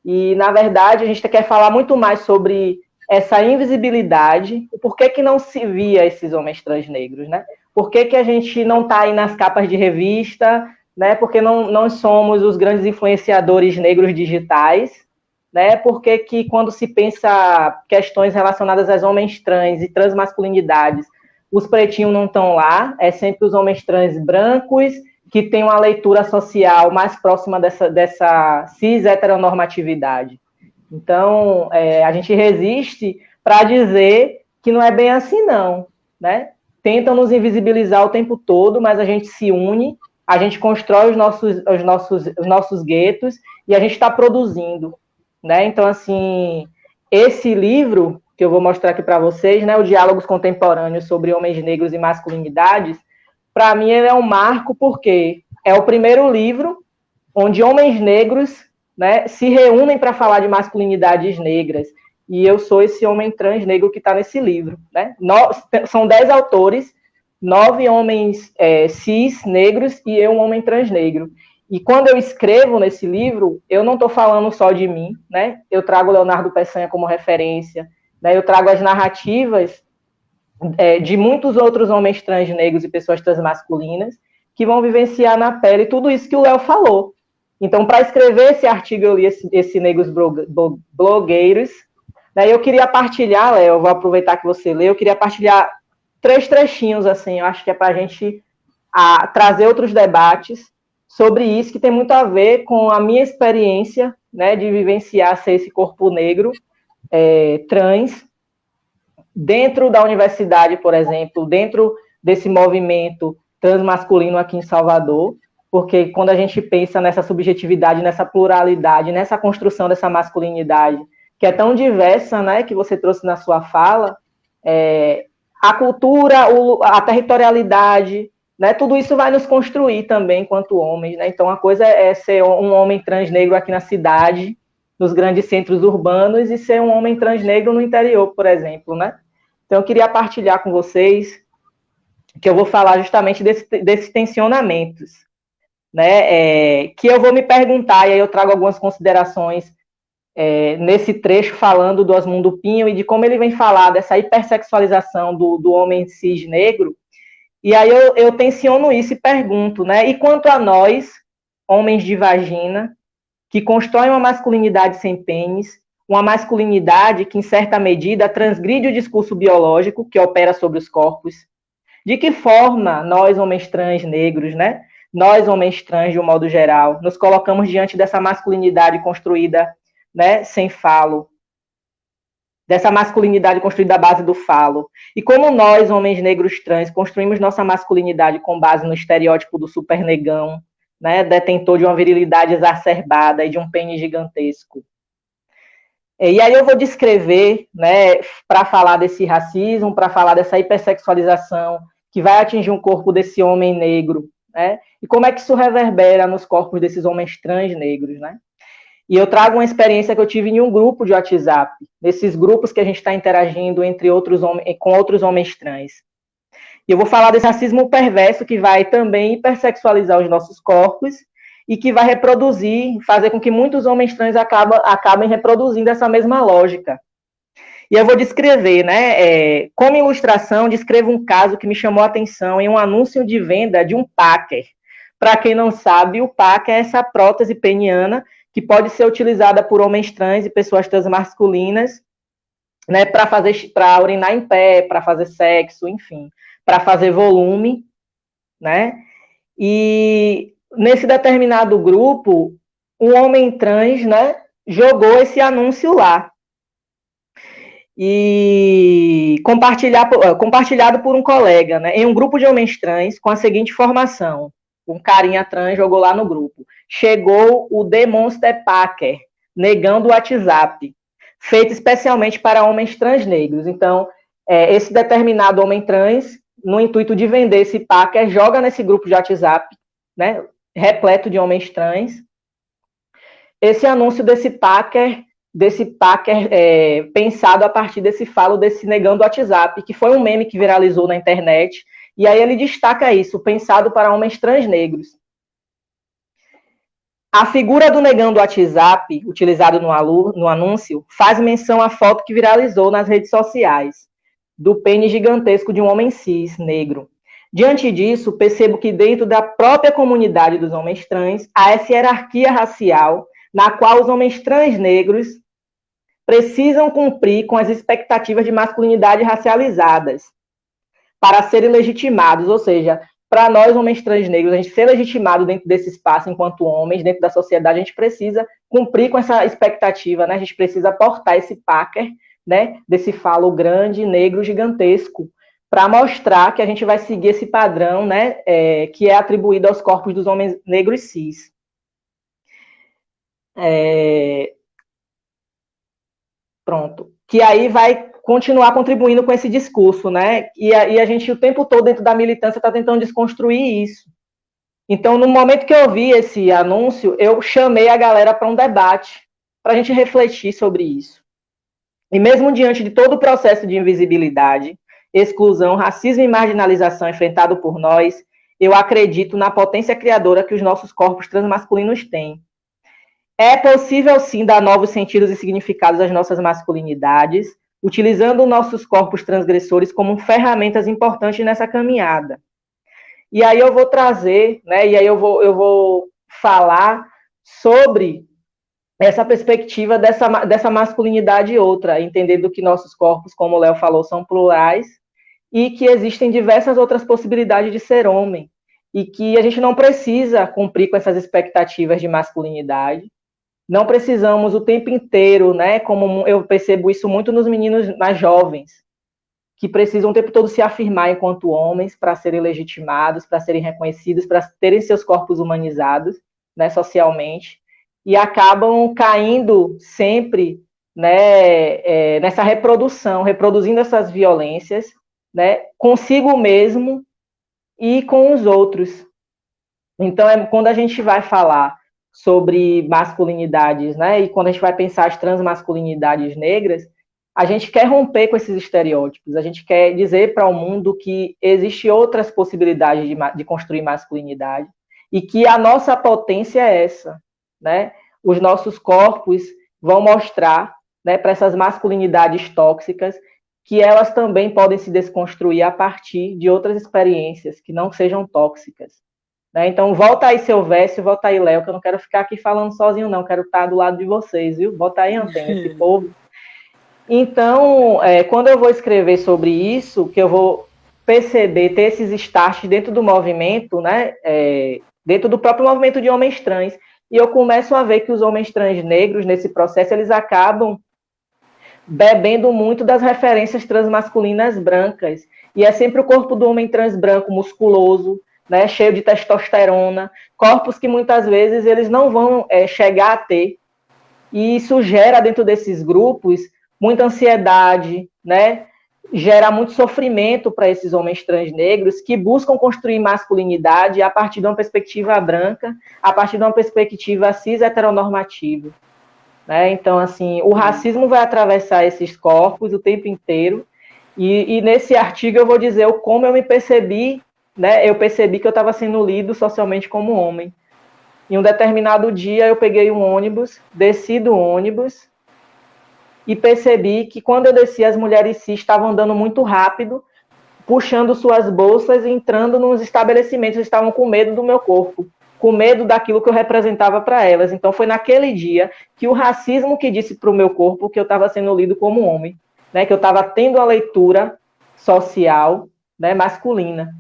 Speaker 1: E, na verdade, a gente quer falar muito mais sobre essa invisibilidade, por que não se via esses homens trans negros, né? Por que a gente não está aí nas capas de revista, né? Porque não somos os grandes influenciadores negros digitais, né? Porque que quando se pensa questões relacionadas aos homens trans e transmasculinidades, os pretinhos não estão lá, é sempre os homens trans brancos, que têm uma leitura social mais próxima dessa cis-heteronormatividade. Então, a gente resiste para dizer que não é bem assim, não, né? Tentam nos invisibilizar o tempo todo, mas a gente se une, a gente constrói os nossos guetos e a gente está produzindo, né? Então, assim, esse livro que eu vou mostrar aqui para vocês, né, o Diálogos Contemporâneos sobre Homens Negros e Masculinidades, para mim ele é um marco porque é o primeiro livro onde homens negros, né, se reúnem para falar de masculinidades negras. E eu sou esse homem trans negro que está nesse livro, né? São 10 autores, 9 homens cis negros e eu, um homem trans negro. E quando eu escrevo nesse livro, eu não estou falando só de mim, né? Eu trago o Leonardo Peçanha como referência, né? Eu trago as narrativas de muitos outros homens trans negros e pessoas transmasculinas que vão vivenciar na pele tudo isso que o Léo falou. Então, para escrever esse artigo, eu li esse Negros Blogueiros, né? Eu queria partilhar, Léo, eu vou aproveitar que você lê, eu queria partilhar 3 trechinhos, assim, eu acho que é para a gente trazer outros debates sobre isso, que tem muito a ver com a minha experiência, né, de vivenciar ser esse corpo negro trans, dentro da universidade, por exemplo, dentro desse movimento transmasculino aqui em Salvador, porque quando a gente pensa nessa subjetividade, nessa pluralidade, nessa construção dessa masculinidade, que é tão diversa, né, que você trouxe na sua fala, a cultura, a territorialidade, né, tudo isso vai nos construir também enquanto homens, né? Então, a coisa é ser um homem trans negro aqui na cidade, nos grandes centros urbanos, e ser um homem trans negro no interior, por exemplo, né? Então, eu queria partilhar com vocês que eu vou falar justamente desses tensionamentos, né? Que eu vou me perguntar, e aí eu trago algumas considerações nesse trecho falando do Osmundo Pinho e de como ele vem falar dessa hipersexualização do homem cis negro. E aí eu tensiono isso e pergunto, né? E quanto a nós, homens de vagina, que constroem uma masculinidade sem pênis, uma masculinidade que, em certa medida, transgride o discurso biológico que opera sobre os corpos? De que forma nós, homens trans negros, né? Nós, homens trans, de um modo geral, nos colocamos diante dessa masculinidade construída, né, sem falo, dessa masculinidade construída à base do falo. E como nós, homens negros trans, construímos nossa masculinidade com base no estereótipo do supernegão, né, detentor de uma virilidade exacerbada e de um pênis gigantesco. E aí eu vou descrever, né, para falar desse racismo, para falar dessa hipersexualização que vai atingir um corpo desse homem negro, né, e como é que isso reverbera nos corpos desses homens trans negros, né? E eu trago uma experiência que eu tive em um grupo de WhatsApp, nesses grupos que a gente está interagindo com outros homens trans. E eu vou falar desse racismo perverso que vai também hipersexualizar os nossos corpos e que vai reproduzir, fazer com que muitos homens trans acabem reproduzindo essa mesma lógica. E eu vou descrever, né, como ilustração, descrevo um caso que me chamou a atenção em um anúncio de venda de um packer Para quem não sabe, o PAC é essa prótese peniana que pode ser utilizada por homens trans e pessoas transmasculinas, né, para urinar em pé, para fazer sexo, enfim, para fazer volume, né? E nesse determinado grupo, um homem trans, né, jogou esse anúncio lá. E compartilhado por um colega, né, em um grupo de homens trans, com a seguinte informação: um carinha trans jogou lá no grupo: chegou o The Monster Packer, negando o WhatsApp, feito especialmente para homens trans negros. Então, esse determinado homem trans, no intuito de vender esse packer, joga nesse grupo de WhatsApp, né, repleto de homens trans, esse anúncio desse packer pensado a partir desse falo desse negando o WhatsApp, que foi um meme que viralizou na internet, e aí ele destaca isso, pensado para homens trans negros. A figura do negando o WhatsApp, utilizado no anúncio, faz menção à foto que viralizou nas redes sociais, do pênis gigantesco de um homem cis, negro. Diante disso, percebo que dentro da própria comunidade dos homens trans, há essa hierarquia racial, na qual os homens trans negros precisam cumprir com as expectativas de masculinidade racializadas para serem legitimados, ou seja, para nós, homens trans negros, a gente ser legitimado dentro desse espaço enquanto homens, dentro da sociedade, a gente precisa cumprir com essa expectativa, né? A gente precisa portar esse packer, né, desse falo grande, negro, gigantesco, para mostrar que a gente vai seguir esse padrão, né, que é atribuído aos corpos dos homens negros cis. Pronto. Que aí vai continuar contribuindo com esse discurso, né? E a gente, o tempo todo, dentro da militância, está tentando desconstruir isso. Então, no momento que eu vi esse anúncio, eu chamei a galera para um debate, para a gente refletir sobre isso. E mesmo diante de todo o processo de invisibilidade, exclusão, racismo e marginalização enfrentado por nós, eu acredito na potência criadora que os nossos corpos transmasculinos têm. É possível, sim, dar novos sentidos e significados às nossas masculinidades, utilizando nossos corpos transgressores como ferramentas importantes nessa caminhada. E aí eu vou trazer, né, e aí eu vou falar sobre essa perspectiva dessa masculinidade outra, entendendo que nossos corpos, como o Léo falou, são plurais, e que existem diversas outras possibilidades de ser homem, e que a gente não precisa cumprir com essas expectativas de masculinidade. Não precisamos o tempo inteiro, né, como eu percebo isso muito nos meninos mais jovens, que precisam o tempo todo se afirmar enquanto homens para serem legitimados, para serem reconhecidos, para terem seus corpos humanizados, né, socialmente, e acabam caindo sempre, né, nessa reproduzindo essas violências, né, consigo mesmo e com os outros. Então, quando a gente vai falar sobre masculinidades, né, e quando a gente vai pensar as transmasculinidades negras, a gente quer romper com esses estereótipos, a gente quer dizer para o mundo que existem outras possibilidades de construir masculinidade e que a nossa potência é essa, né? Os nossos corpos vão mostrar, né, para essas masculinidades tóxicas que elas também podem se desconstruir a partir de outras experiências que não sejam tóxicas. Então, volta aí, seu Vécio, volta aí, Léo, que eu não quero ficar aqui falando sozinho, não. Quero estar do lado de vocês, viu? Bota aí, Antena, esse povo. Então, quando eu vou escrever sobre isso, que eu vou perceber, ter esses starts dentro do movimento, né? Dentro do próprio movimento de homens trans, e eu começo a ver que os homens trans negros, nesse processo, eles acabam bebendo muito das referências transmasculinas brancas. E é sempre o corpo do homem trans branco, musculoso, né, cheio de testosterona, corpos que muitas vezes eles não vão chegar a ter. E isso gera dentro desses grupos muita ansiedade, né, gera muito sofrimento para esses homens trans negros que buscam construir masculinidade a partir de uma perspectiva branca, a partir de uma perspectiva cis heteronormativa. Né? Então, assim, o racismo vai atravessar esses corpos o tempo inteiro, e nesse artigo eu vou dizer como eu me percebi, né? Eu percebi que eu estava sendo lido socialmente como homem. Em um determinado dia, eu peguei um ônibus, desci do ônibus e percebi que quando eu desci, as mulheres cis estavam andando muito rápido puxando suas bolsas e entrando nos estabelecimentos, eles estavam com medo do meu corpo, com medo daquilo que eu representava para elas. Então foi naquele dia que o racismo que disse para o meu corpo que eu estava sendo lido como homem, né, que eu estava tendo a leitura social, né, masculina.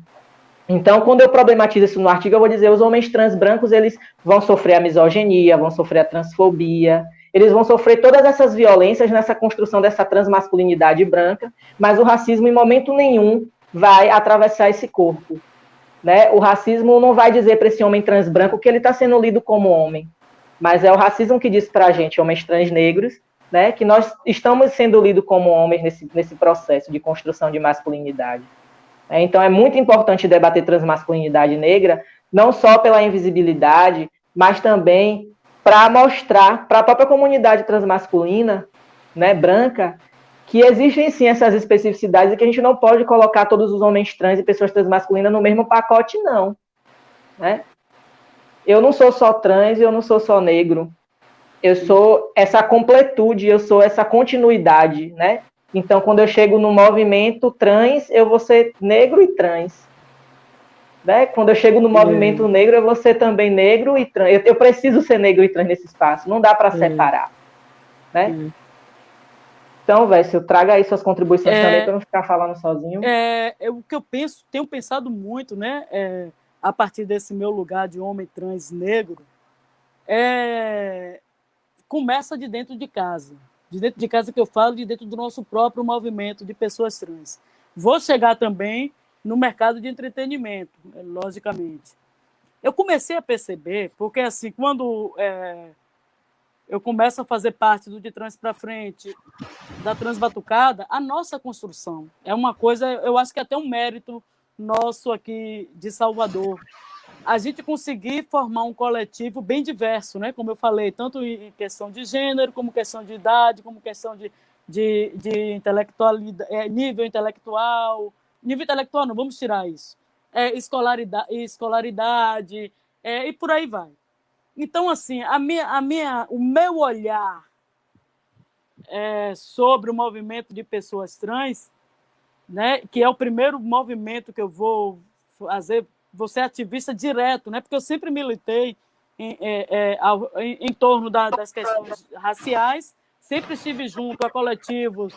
Speaker 1: Então, quando eu problematizo isso no artigo, eu vou dizer, os homens trans brancos, eles vão sofrer a misoginia, vão sofrer a transfobia, eles vão sofrer todas essas violências nessa construção dessa transmasculinidade branca, mas o racismo, em momento nenhum, vai atravessar esse corpo. Né? O racismo não vai dizer para esse homem trans branco que ele está sendo lido como homem, mas é o racismo que diz para a gente, homens trans negros, né, que nós estamos sendo lidos como homens nesse processo de construção de masculinidade. Então, é muito importante debater transmasculinidade negra, não só pela invisibilidade, mas também para mostrar para a própria comunidade transmasculina, né, branca, que existem sim essas especificidades e que a gente não pode colocar todos os homens trans e pessoas transmasculinas no mesmo pacote, não. Né? Eu não sou só trans e eu não sou só negro. Eu sou essa completude, eu sou essa continuidade, né? Então, quando eu chego no movimento trans, eu vou ser negro e trans. Né? Quando eu chego no movimento negro, eu vou ser também negro e trans. Eu preciso ser negro e trans nesse espaço, não dá para separar. Né? Então, Vécio, traga aí suas contribuições também, para não ficar falando sozinho.
Speaker 2: O que eu tenho pensado muito, né, a partir desse meu lugar de homem trans negro, começa de dentro de casa. De dentro de casa que eu falo, de dentro do nosso próprio movimento de pessoas trans. Vou chegar também no mercado de entretenimento, logicamente. Eu comecei a perceber, porque assim, quando eu começo a fazer parte do De Trans para Frente, da Transbatucada, a nossa construção é uma coisa, eu acho que é até um mérito nosso aqui de Salvador. A gente conseguir formar um coletivo bem diverso, né? Como eu falei, tanto em questão de gênero, como questão de idade, como questão de intelectualidade, nível intelectual não, vamos tirar isso, escolaridade, e por aí vai. Então, assim, o meu olhar sobre o movimento de pessoas trans, né, que é o primeiro movimento que eu vou fazer, vou ser ativista direto, né, porque eu sempre militei em torno das questões raciais, sempre estive junto a coletivos,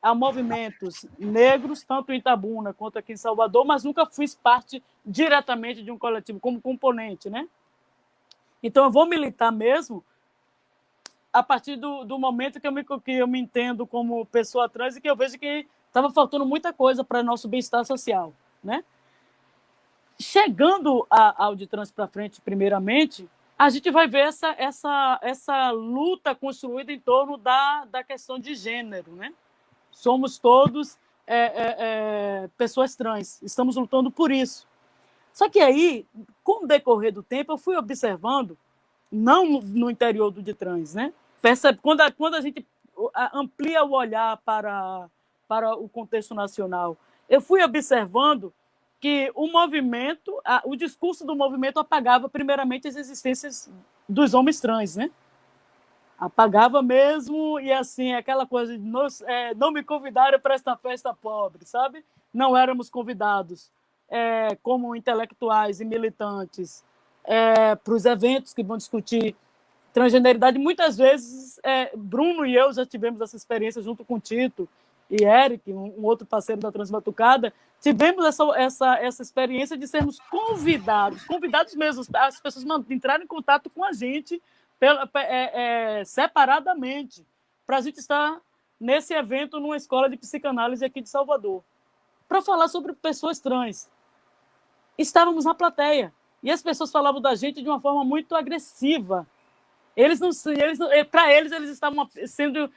Speaker 2: a movimentos negros, tanto em Itabuna quanto aqui em Salvador, mas nunca fui parte diretamente de um coletivo, como componente, né? Então, eu vou militar mesmo a partir do momento que eu me entendo como pessoa trans e que eu vejo que estava faltando muita coisa para nosso bem-estar social, né? Chegando ao De Trans para Frente, primeiramente, a gente vai ver essa luta construída em torno da questão de gênero, né? Somos todos pessoas trans, estamos lutando por isso. Só que aí, com o decorrer do tempo, eu fui observando, não no interior do De Trans, né? Quando a gente amplia o olhar para o contexto nacional, eu fui observando que o discurso do movimento apagava primeiramente as existências dos homens trans, né? Apagava mesmo, e assim, aquela coisa de não me convidaram para esta festa pobre, sabe? Não éramos convidados como intelectuais e militantes para os eventos que vão discutir transgeneridade. Muitas vezes, Bruno e eu já tivemos essa experiência junto com Tito e Eric, um outro parceiro da Transbatucada, tivemos essa experiência de sermos convidados mesmo, as pessoas entrarem em contato com a gente separadamente, para a gente estar nesse evento numa escola de psicanálise aqui de Salvador, para falar sobre pessoas trans. Estávamos na plateia, e as pessoas falavam da gente de uma forma muito agressiva. Para eles estavam sendo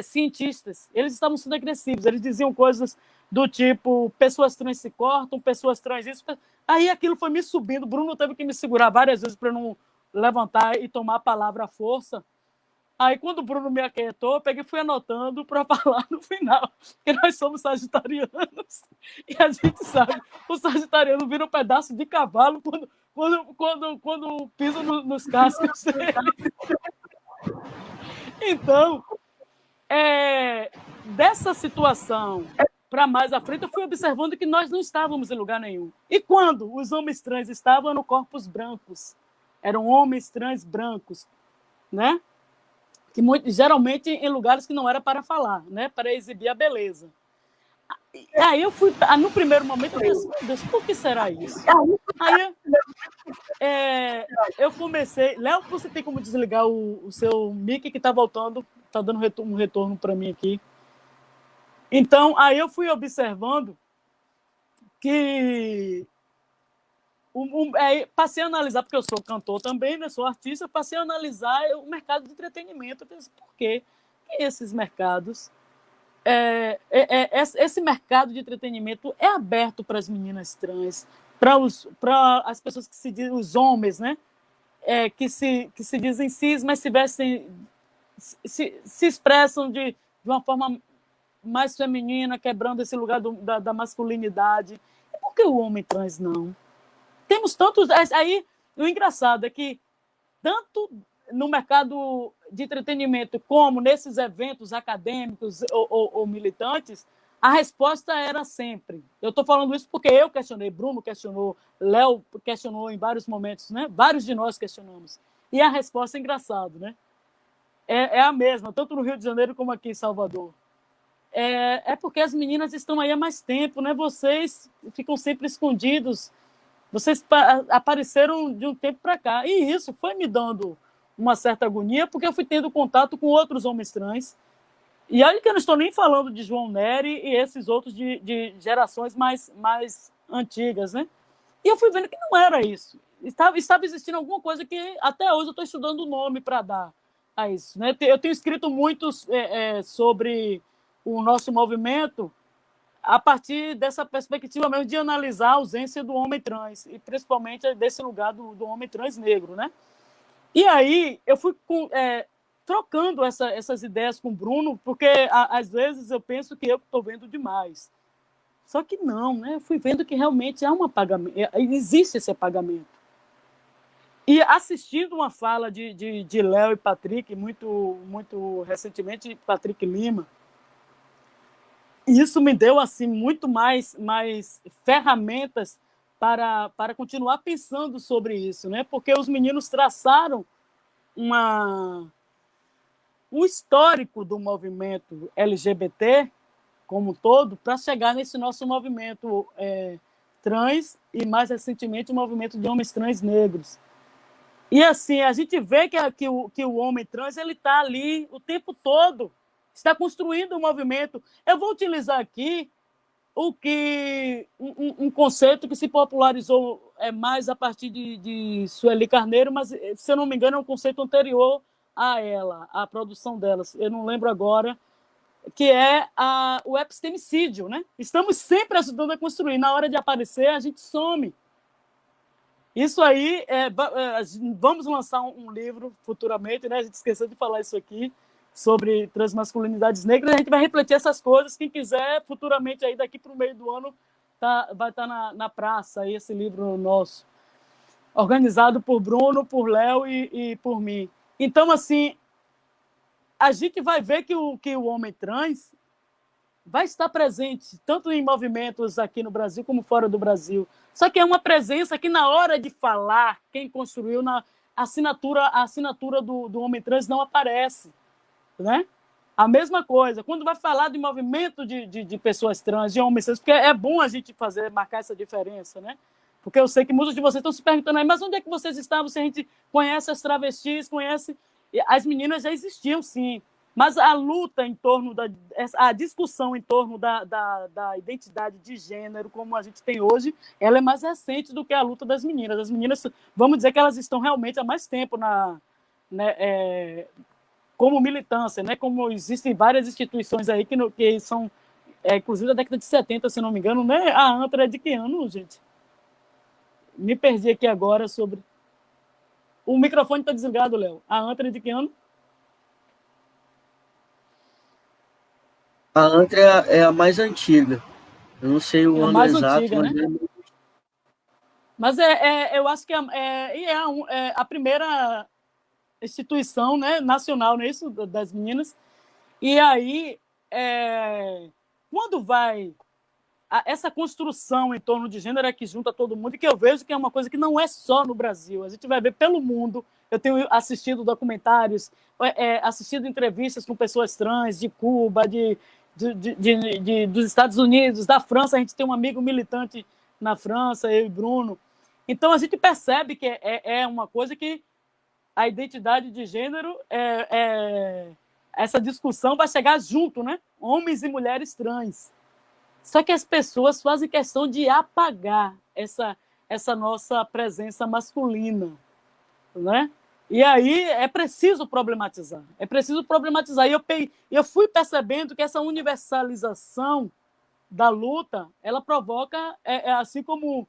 Speaker 2: cientistas, eles estavam sendo agressivos, eles diziam coisas do tipo, pessoas trans se cortam, pessoas trans isso. Aí aquilo foi me subindo, Bruno teve que me segurar várias vezes para não levantar e tomar a palavra à força. Aí, quando o Bruno me aquietou, eu peguei e fui anotando para falar no final, que nós somos sagitarianos, e a gente sabe, o sagitariano vira um pedaço de cavalo quando pisa nos cascos dele. Então, dessa situação para mais à frente, eu fui observando que nós não estávamos em lugar nenhum. E quando os homens trans estavam no corpos brancos, eram homens trans brancos, né? Que geralmente em lugares que não era para falar, né? Para exibir a beleza. E aí eu fui, no primeiro momento, eu pensei, meu Deus, por que será isso? Aí eu comecei... Léo, você tem como desligar o seu mic que está voltando, está dando um retorno para mim aqui. Então, aí eu fui observando que... passei a analisar, porque eu sou cantor também, né? Sou artista, passei a analisar o mercado de entretenimento. Eu pensei, por quê? E esses mercados... esse mercado de entretenimento é aberto para as meninas trans, para as pessoas que se dizem, os homens, né? Que se dizem cis, mas se expressam de uma forma mais feminina, quebrando esse lugar da masculinidade. E por que o homem trans não? Temos tantos... Aí, o engraçado é que, tanto no mercado de entretenimento como nesses eventos acadêmicos ou militantes, a resposta era sempre... Eu estou falando isso porque eu questionei, Bruno questionou, Léo questionou em vários momentos, né? Vários de nós questionamos. E a resposta é engraçada, né? É a mesma, tanto no Rio de Janeiro como aqui em Salvador. É porque as meninas estão aí há mais tempo, né? Vocês ficam sempre escondidos. Vocês apareceram de um tempo para cá. E isso foi me dando uma certa agonia, porque eu fui tendo contato com outros homens trans. E aí que eu não estou nem falando de João Nery e esses outros de gerações mais antigas, né? E eu fui vendo que não era isso. Estava existindo alguma coisa que até hoje eu estou estudando o nome para dar a isso, né? Eu tenho escrito muito sobre o nosso movimento a partir dessa perspectiva mesmo de analisar a ausência do homem trans, e principalmente desse lugar do homem trans negro, né? E aí eu fui trocando essas ideias com o Bruno, porque às vezes eu penso que eu estou vendo demais. Só que não, né? Eu fui vendo que realmente há um apagamento, existe esse apagamento. E assistindo uma fala de Léo e Patrick, muito recentemente, Patrick Lima, isso me deu assim muito mais ferramentas para continuar pensando sobre isso, né? Porque os meninos traçaram um histórico do movimento LGBT como um todo para chegar nesse nosso movimento trans e, mais recentemente, o movimento de homens trans negros. E assim, a gente vê que o homem trans ele está ali o tempo todo, está construindo um movimento. Eu vou utilizar aqui um conceito que se popularizou mais a partir de Sueli Carneiro, mas, se eu não me engano, é um conceito anterior a ela, a produção delas. Eu não lembro agora, que é o epistemicídio, né? Estamos sempre ajudando a construir. Na hora de aparecer, a gente some. Isso aí, vamos lançar um livro futuramente, né? A gente esqueceu de falar isso aqui, sobre transmasculinidades negras. A gente vai refletir essas coisas. Quem quiser, futuramente, aí daqui para o meio do ano, vai estar na praça, aí, esse livro nosso, organizado por Bruno, por Léo e por mim. Então, assim, a gente vai ver que o homem trans vai estar presente, tanto em movimentos aqui no Brasil como fora do Brasil. Só que é uma presença que, na hora de falar, quem construiu, a assinatura do homem trans não aparece, né? A mesma coisa, quando vai falar de movimento de pessoas trans, de homens trans, porque é bom a gente marcar essa diferença, né? Porque eu sei que muitos de vocês estão se perguntando aí, mas onde é que vocês estavam se a gente conhece as travestis, conhece... As meninas já existiam, sim, mas a luta em torno a discussão em torno da identidade de gênero, como a gente tem hoje, ela é mais recente do que a luta das meninas. As meninas, vamos dizer que elas estão realmente há mais tempo como militância, né? Como existem várias instituições aí que são, inclusive da década de 70, se não me engano, né? A ANTRA é de que ano, gente? Me perdi aqui agora sobre... O microfone está desligado, Léo. A ANTRA é de que ano?
Speaker 5: A ANTRA é a mais antiga. Eu não sei o ano
Speaker 2: mais
Speaker 5: exato,
Speaker 2: antiga,
Speaker 5: mas...
Speaker 2: né? Mas eu acho que é a primeira instituição, né, nacional, não é isso? Das meninas. E aí, quando vai essa construção em torno de gênero é que junta todo mundo, e que eu vejo que é uma coisa que não é só no Brasil, a gente vai ver pelo mundo. Eu tenho assistido documentários, assistido entrevistas com pessoas trans de Cuba, dos Estados Unidos, da França. A gente tem um amigo militante na França, eu e Bruno. Então a gente percebe que é uma coisa que a identidade de gênero, essa discussão vai chegar junto, né? Homens e mulheres trans. Só que as pessoas fazem questão de apagar essa nossa presença masculina, né? E aí é preciso problematizar. É preciso problematizar. E eu fui percebendo que essa universalização da luta, ela provoca, assim como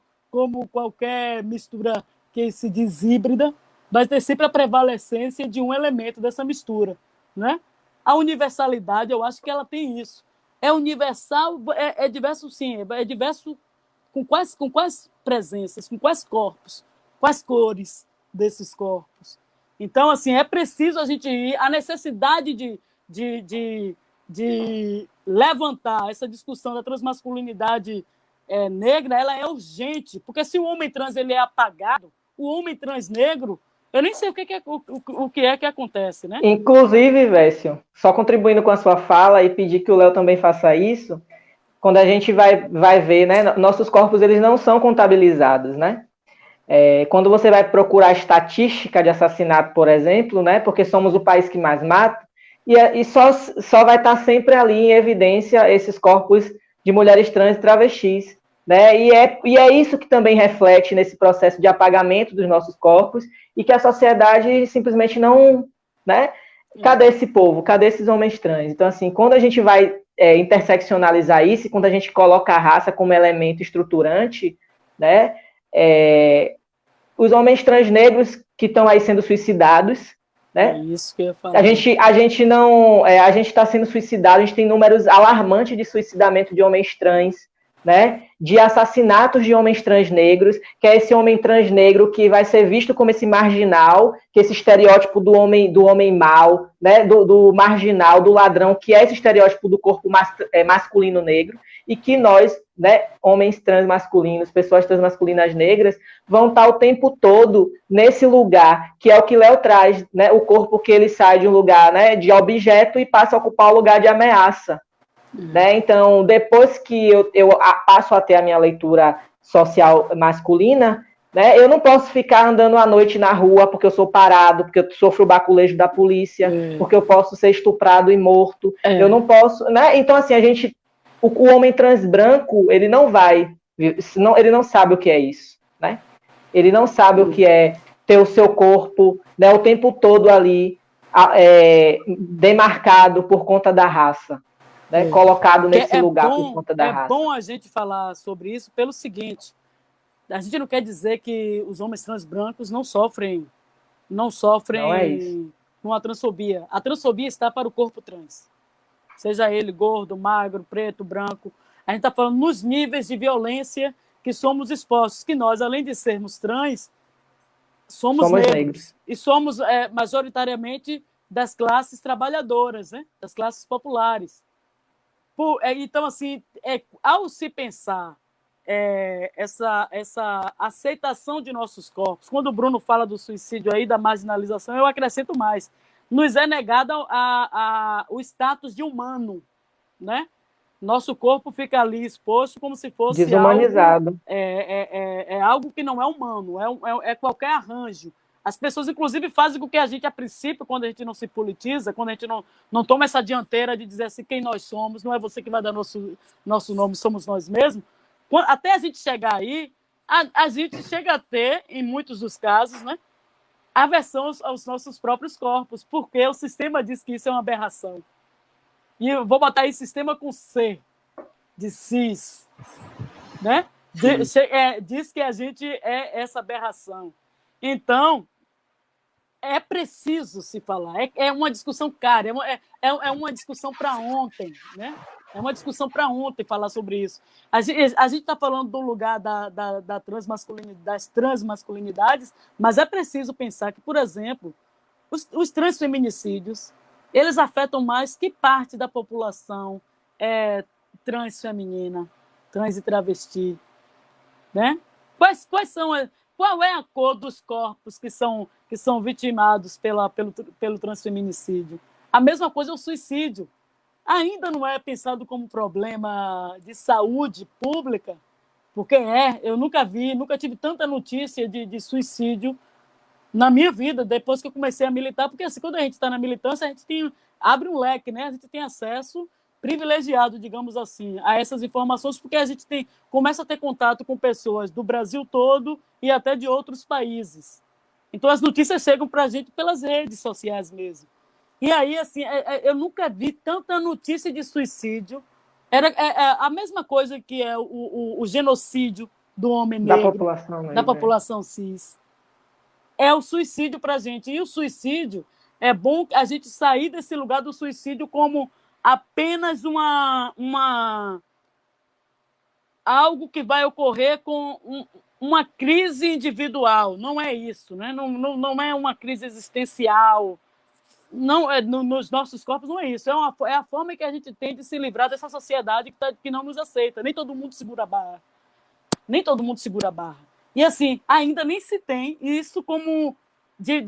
Speaker 2: qualquer mistura que se diz híbrida, vai ter sempre a prevalecência de um elemento dessa mistura, né? A universalidade, eu acho que ela tem isso. É universal, é diverso, sim, é diverso com quais presenças, com quais corpos, quais cores desses corpos. Então, assim, é preciso a gente ir, a necessidade de levantar essa discussão da transmasculinidade negra, ela é urgente, porque se o homem trans ele é apagado, o homem trans negro, eu nem sei o que é que acontece, né?
Speaker 1: Inclusive, Vécio, só contribuindo com a sua fala e pedir que o Léo também faça isso, quando a gente vai ver, né, nossos corpos eles não são contabilizados, né? Quando você vai procurar a estatística de assassinato, por exemplo, né, porque somos o país que mais mata, e só vai estar sempre ali em evidência esses corpos de mulheres trans e travestis, né? E é isso que também reflete nesse processo de apagamento dos nossos corpos e que a sociedade simplesmente não, né? Cadê esse povo? Cadê esses homens trans? Então, assim, quando a gente vai interseccionalizar isso, e quando a gente coloca a raça como elemento estruturante, né? Os homens trans negros que estão aí sendo suicidados, né?
Speaker 2: É isso que eu ia falar.
Speaker 1: A gente está sendo suicidado, a gente tem números alarmantes de suicidamento de homens trans, né? De assassinatos de homens trans negros, que é esse homem trans negro que vai ser visto como esse marginal, que é esse estereótipo do homem mau, né? Do marginal, do ladrão, que é esse estereótipo do corpo masculino negro, e que nós, né, homens trans masculinos, pessoas transmasculinas negras, vão estar o tempo todo nesse lugar, que é o que Léo traz, né? O corpo que ele sai de um lugar, né, de objeto e passa a ocupar o lugar de ameaça. Né? Então, depois que eu passo a ter a minha leitura social masculina, né, eu não posso ficar andando à noite na rua porque eu sou parado, porque eu sofro o baculejo da polícia, porque eu posso ser estuprado e morto. Eu não posso, né? Então, assim, o homem trans branco, ele não sabe o que é isso, né? Ele não sabe o que é ter o seu corpo, né, o tempo todo ali demarcado por conta da raça. Né, colocado nesse lugar por conta da raça.
Speaker 2: É bom a gente falar sobre isso pelo seguinte: a gente não quer dizer que os homens trans brancos não sofrem uma transfobia. A transfobia está para o corpo trans. Seja ele gordo, magro, preto, branco. A gente está falando nos níveis de violência que somos expostos, que nós, além de sermos trans, somos negros. E somos majoritariamente das classes trabalhadoras, né? Das classes populares. Então, assim, ao se pensar essa aceitação de nossos corpos, quando o Bruno fala do suicídio aí, da marginalização, eu acrescento mais. Nos é negado o status de humano, né? Nosso corpo fica ali exposto como se fosse
Speaker 1: desumanizado.
Speaker 2: Algo que não é humano, é qualquer arranjo. As pessoas, inclusive, fazem com que a gente, a princípio, quando a gente não se politiza, quando a gente não toma essa dianteira de dizer assim, quem nós somos, não é você que vai dar nosso nome, somos nós mesmos. Até a gente chegar aí, a gente chega a ter, em muitos dos casos, né, aversão aos nossos próprios corpos, porque o sistema diz que isso é uma aberração. E eu vou botar aí sistema com C, de cis, né? Diz que a gente é essa aberração. Então, é preciso se falar. É uma discussão cara, é uma discussão para ontem, né? É uma discussão para ontem falar sobre isso. A gente está falando do lugar das transmasculinidades, mas é preciso pensar que, por exemplo, os transfeminicídios, eles afetam mais que parte da população trans feminina, trans e travesti, né? Qual é a cor dos corpos que são vitimados pelo transfeminicídio? A mesma coisa é o suicídio. Ainda não é pensado como problema de saúde pública, porque eu nunca tive tanta notícia de suicídio na minha vida, depois que eu comecei a militar, porque assim, quando a gente está na militância, a gente abre um leque, né? A gente tem acesso privilegiado, digamos assim, a essas informações, porque a gente começa a ter contato com pessoas do Brasil todo e até de outros países. Então, as notícias chegam para a gente pelas redes sociais mesmo. E aí, assim, eu nunca vi tanta notícia de suicídio. É a mesma coisa que é o genocídio do homem negro, da população cis. É o suicídio para a gente. E o suicídio, é bom a gente sair desse lugar do suicídio como apenas algo que vai ocorrer com uma crise individual. Não é isso, né? Não é uma crise existencial. Não, nos nossos corpos não é isso. É a forma que a gente tem de se livrar dessa sociedade que não nos aceita. Nem todo mundo segura a barra. Nem todo mundo segura a barra. E, assim, ainda nem se tem isso como de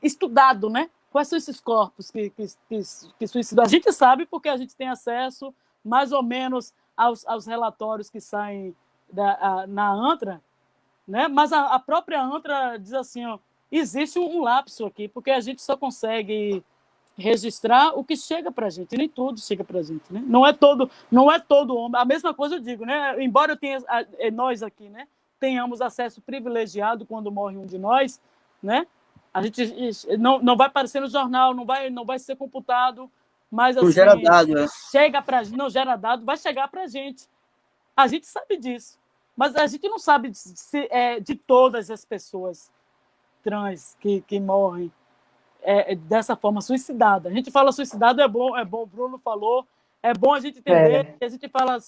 Speaker 2: estudado, né? Quais são esses corpos que suicidam? A gente sabe porque a gente tem acesso, mais ou menos, aos relatórios que saem na ANTRA, né? Mas a própria ANTRA diz assim, ó, existe um lapso aqui, porque a gente só consegue registrar o que chega para a gente, nem tudo chega para a gente, né? Não é todo homem. A mesma coisa eu digo, né? Embora nós aqui, né, tenhamos acesso privilegiado quando morre um de nós, né? A gente não vai aparecer no jornal, não vai ser computado, mas assim,
Speaker 5: não gera dado, né?
Speaker 2: Chega para não gera dado, vai chegar para a gente. A gente sabe disso, mas a gente não sabe de todas as pessoas trans que morrem dessa forma, suicidada. A gente fala suicidado, é bom, o Bruno falou, é bom a gente entender que a gente fala,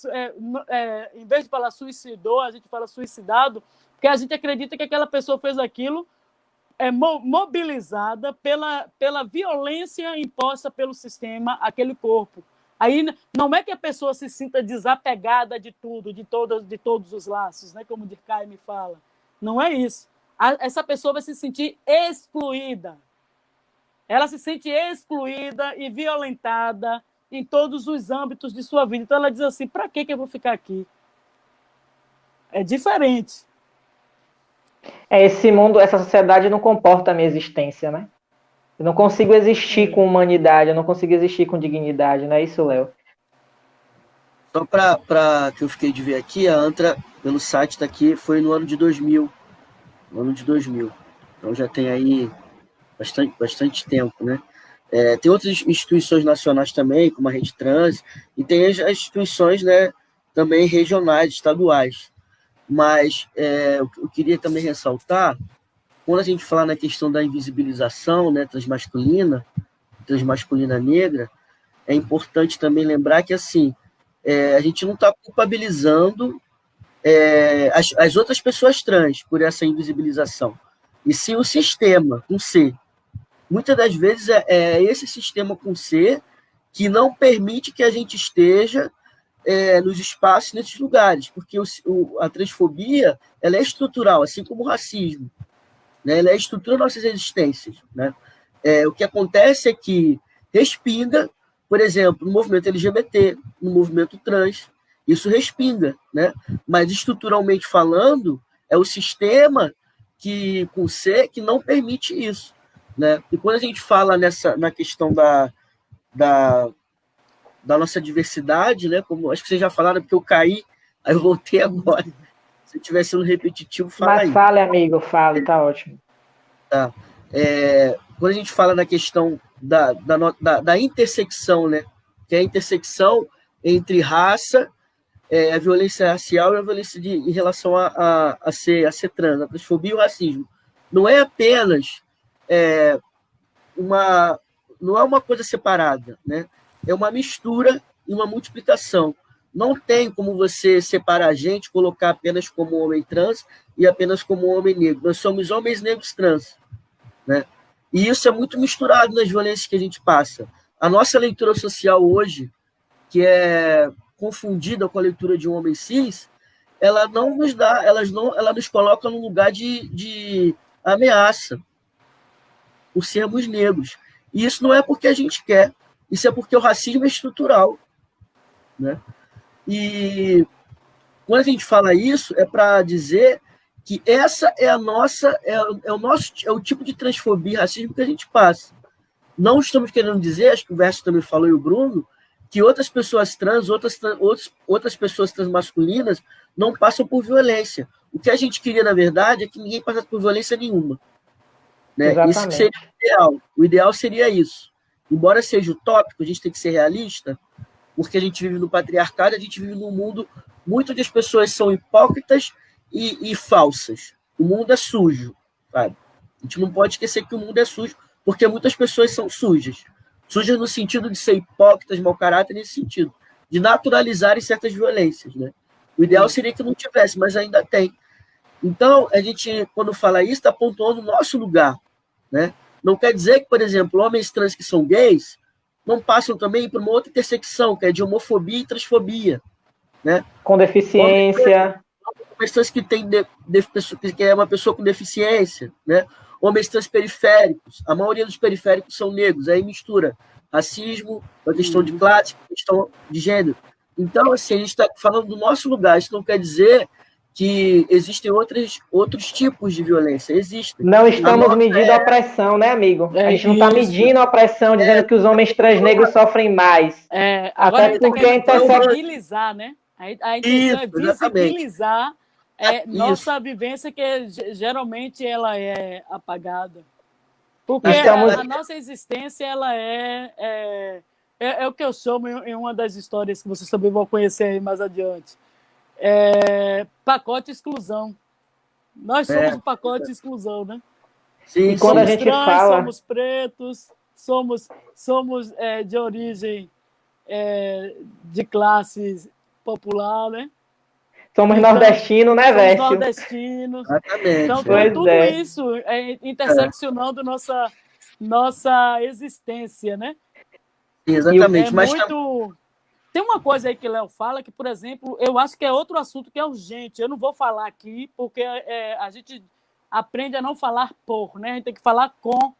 Speaker 2: em vez de falar suicidou, a gente fala suicidado, porque a gente acredita que aquela pessoa fez aquilo mobilizada pela violência imposta pelo sistema àquele corpo. Aí não é que a pessoa se sinta desapegada de tudo, de todos os laços, né, como Durkheim me fala. Não é isso. Essa pessoa vai se sentir excluída. Ela se sente excluída e violentada em todos os âmbitos de sua vida. Então, ela diz assim, para que eu vou ficar aqui? É diferente.
Speaker 1: Esse mundo, essa sociedade não comporta a minha existência, né? Eu não consigo existir com humanidade, eu não consigo existir com dignidade, não é isso, Léo?
Speaker 5: Só para que eu fiquei de ver aqui, a ANTRA, pelo site está aqui, foi no ano de 2000. No ano de 2000. Então já tem aí bastante tempo, né? Tem outras instituições nacionais também, como a Rede Trans, e tem as instituições, né, também regionais, estaduais. Mas eu queria também ressaltar, quando a gente fala na questão da invisibilização, né, transmasculina negra, é importante também lembrar que assim, a gente não está culpabilizando as outras pessoas trans por essa invisibilização, e sim o sistema, com C. Muitas das vezes é esse sistema com C que não permite que a gente esteja nos espaços, nesses lugares, porque a transfobia ela é estrutural, assim como o racismo, né? Ela é a estrutura das nossas existências, né? O que acontece é que respinga, por exemplo, no movimento LGBT, no movimento trans, isso respinga, né? Mas estruturalmente falando, é o sistema com C que não permite isso, né? E quando a gente fala na questão da nossa diversidade, né? Como acho que vocês já falaram, porque eu caí, aí eu voltei agora. Se eu estiver sendo repetitivo, fala aí.
Speaker 1: Mas fale, amigo, fale, tá ótimo.
Speaker 5: Tá. Quando a gente fala na questão da intersecção, né? Que é a intersecção entre raça, a violência racial e a violência em relação a ser trans, a transfobia e o racismo. Não é apenas não é uma coisa separada, né? É uma mistura e uma multiplicação. Não tem como você separar a gente, colocar apenas como homem trans e apenas como homem negro. Nós somos homens negros trans, né? E isso é muito misturado nas violências que a gente passa. A nossa leitura social hoje, que é confundida com a leitura de um homem cis, ela não nos dá, ela nos coloca num lugar de ameaça por sermos negros. E isso não é porque a gente quer, isso é porque o racismo é estrutural, né? E quando a gente fala isso, é para dizer que essa é o tipo de transfobia e racismo que a gente passa. Não estamos querendo dizer, acho que o Verso também falou e o Bruno, que outras pessoas trans, outras pessoas transmasculinas não passam por violência. O que a gente queria, na verdade, é que ninguém passasse por violência nenhuma. Né? Isso seria o ideal. O ideal seria isso. Embora seja utópico, a gente tem que ser realista, porque a gente vive no patriarcado, a gente vive num mundo muito onde as pessoas são hipócritas e falsas. O mundo é sujo, sabe? A gente não pode esquecer que o mundo é sujo, porque muitas pessoas são sujas. Sujas no sentido de ser hipócritas, mau caráter, nesse sentido, de naturalizarem certas violências, né? O ideal seria que não tivesse, mas ainda tem. Então, a gente, quando fala isso, está pontuando o nosso lugar, né? Não quer dizer que, por exemplo, homens trans que são gays não passam também por uma outra intersecção, que é de homofobia e transfobia, né?
Speaker 1: Com deficiência.
Speaker 5: Homens trans que que é uma pessoa com deficiência, né? Homens trans periféricos, a maioria dos periféricos são negros, aí mistura racismo, a questão de classe, a questão de gênero. Então, assim, a gente está falando do nosso lugar, isso não quer dizer que existem outros tipos de violência, existem.
Speaker 1: Não estamos medindo a opressão, né, amigo? A gente não está medindo a opressão, dizendo que os homens trans negros sofrem mais.
Speaker 2: Agora
Speaker 1: até porque a
Speaker 2: visibilizar, né? A intenção é visibilizar nossa vivência, que geralmente ela é apagada. Porque a nossa existência, ela é o que eu chamo, em uma das histórias que vocês também vão conhecer aí mais adiante, pacote exclusão. Nós somos um pacote de exclusão, né?
Speaker 1: Sim, e quando a gente fala...
Speaker 2: Somos pretos, somos de origem de classe popular, né?
Speaker 1: Somos nordestinos, né, velho?
Speaker 2: Somos nordestinos.
Speaker 5: Exatamente.
Speaker 2: Então, tudo isso interseccionando nossa existência, né?
Speaker 5: Exatamente. Mas
Speaker 2: tem uma coisa aí que o Léo fala que, por exemplo, eu acho que é outro assunto que é urgente. Eu não vou falar aqui, porque a gente aprende a não falar por, né? A gente tem que falar com.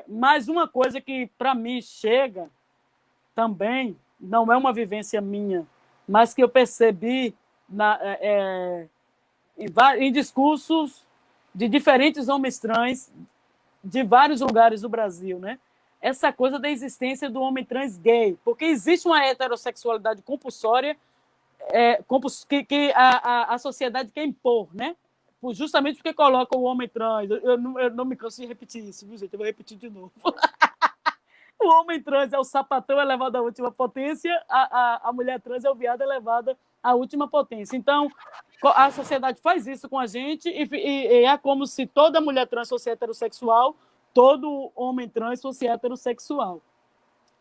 Speaker 2: Mas uma coisa que, para mim, chega também, não é uma vivência minha, mas que eu percebi em discursos de diferentes homens trans de vários lugares do Brasil, né? Essa coisa da existência do homem trans gay, porque existe uma heterossexualidade compulsória que a sociedade quer impor, né? Justamente porque coloca o homem trans. Eu não me canso de repetir isso, viu, gente? Eu vou repetir de novo. O homem trans é o sapatão elevado à última potência, a mulher trans é o viado elevado à última potência. Então, a sociedade faz isso com a gente e é como se toda mulher trans fosse heterossexual, todo homem trans fosse heterossexual.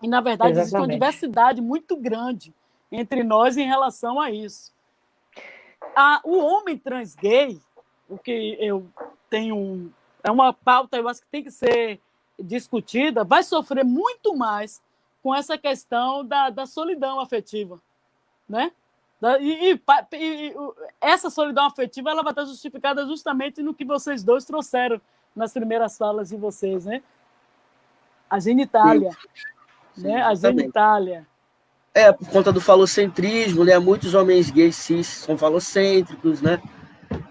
Speaker 2: E, na verdade, existe uma diversidade muito grande entre nós em relação a isso. O homem trans gay, o que eu tenho... É uma pauta, eu acho que tem que ser discutida, vai sofrer muito mais com essa questão da solidão afetiva, né? E essa solidão afetiva, ela vai estar justificada justamente no que vocês dois trouxeram nas primeiras falas de vocês, né? A genitália, né? A genitália.
Speaker 5: Por conta do falocentrismo, né? Muitos homens gays cis são falocêntricos, né?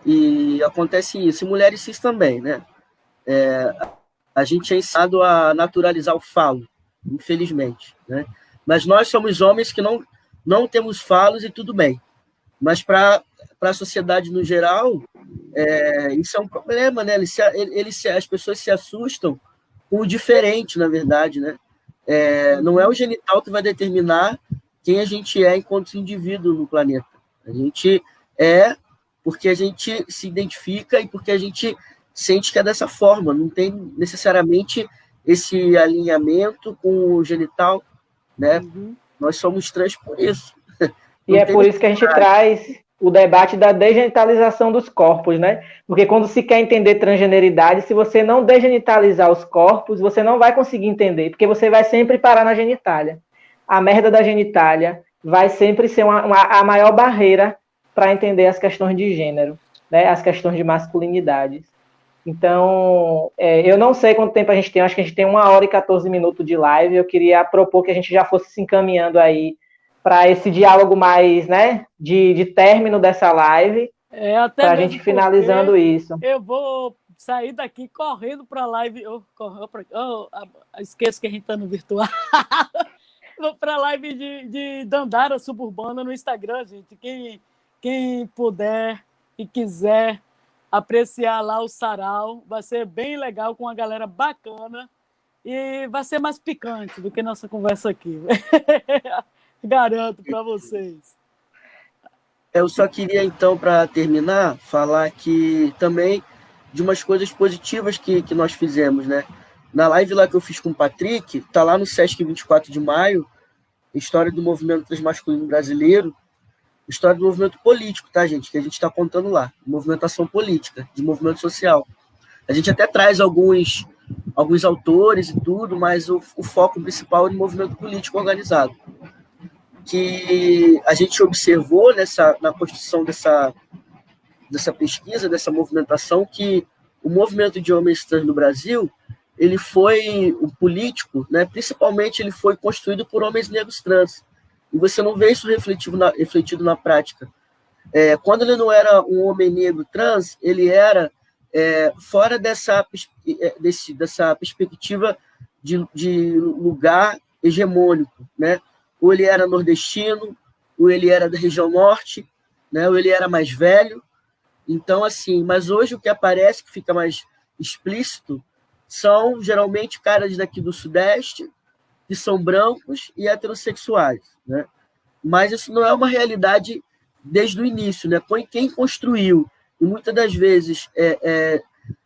Speaker 5: E acontece isso. E mulheres cis também, né? A gente é ensinado a naturalizar o falo, infelizmente, né? Mas nós somos homens que não temos falos e tudo bem. Mas para a sociedade no geral, isso é um problema, né? As pessoas se assustam com o diferente, na verdade, né? Não é o genital que vai determinar quem a gente é enquanto indivíduo no planeta. A gente é porque a gente se identifica e porque a gente sente que é dessa forma, não tem necessariamente esse alinhamento com o genital, né? Nós somos trans por isso.
Speaker 1: E é por isso que a gente traz o debate da degenitalização dos corpos, né? Porque quando se quer entender transgeneridade, se você não degenitalizar os corpos, você não vai conseguir entender, porque você vai sempre parar na genitália. a merda da genitália vai sempre ser a maior barreira para entender as questões de gênero, né? As questões de masculinidades. Então, eu não sei quanto tempo a gente tem, acho que a gente tem 1h e 14 minutos de live. Eu queria propor que a gente já fosse se encaminhando aí para esse diálogo mais, né, de término dessa live, para a gente finalizando isso.
Speaker 2: Eu vou sair daqui correndo para a live. Esqueço que a gente está no virtual. Vou para a live de Dandara Suburbana no Instagram, gente. Quem puder e quiser apreciar lá o sarau, vai ser bem legal, com uma galera bacana, e vai ser mais picante do que nossa conversa aqui. Garanto para vocês.
Speaker 5: Eu só queria, então, para terminar, falar que também de umas coisas positivas que nós fizemos, né? Na live lá que eu fiz com o Patrick, tá lá no Sesc 24 de maio, história do movimento transmasculino brasileiro, história do movimento político, tá, gente? Que a gente está contando lá. Movimentação política, de movimento social. A gente até traz alguns autores e tudo, mas o foco principal é no movimento político organizado. Que a gente observou na construção dessa pesquisa, dessa movimentação, que o movimento de homens trans no Brasil, ele foi um político, né? Principalmente ele foi construído por homens negros trans. E você não vê isso refletido na prática. Quando ele não era um homem negro trans, ele era fora dessa perspectiva de lugar hegemônico, né? Ou ele era nordestino, ou ele era da região norte, né? Ou ele era mais velho. Então, assim, mas hoje o que aparece, que fica mais explícito, são geralmente caras daqui do Sudeste, que são brancos e heterossexuais, né? Mas isso não é uma realidade desde o início, né? Quem construiu e muitas das vezes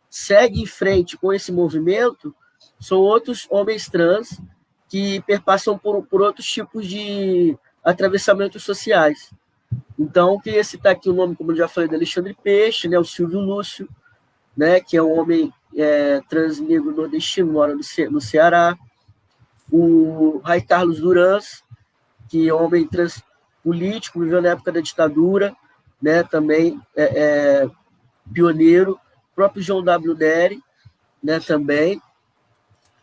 Speaker 5: segue em frente com esse movimento são outros homens trans que perpassam por outros tipos de atravessamentos sociais. Então, eu queria citar aqui o nome, como eu já falei, do Alexandre Peixe, né? O Silvio Lúcio, né? Que é um homem trans negro nordestino, mora no Ceará. O Ray Carlos Durans, que é um homem trans político, viveu na época da ditadura, né, também pioneiro. O próprio João W. Neri, né, também.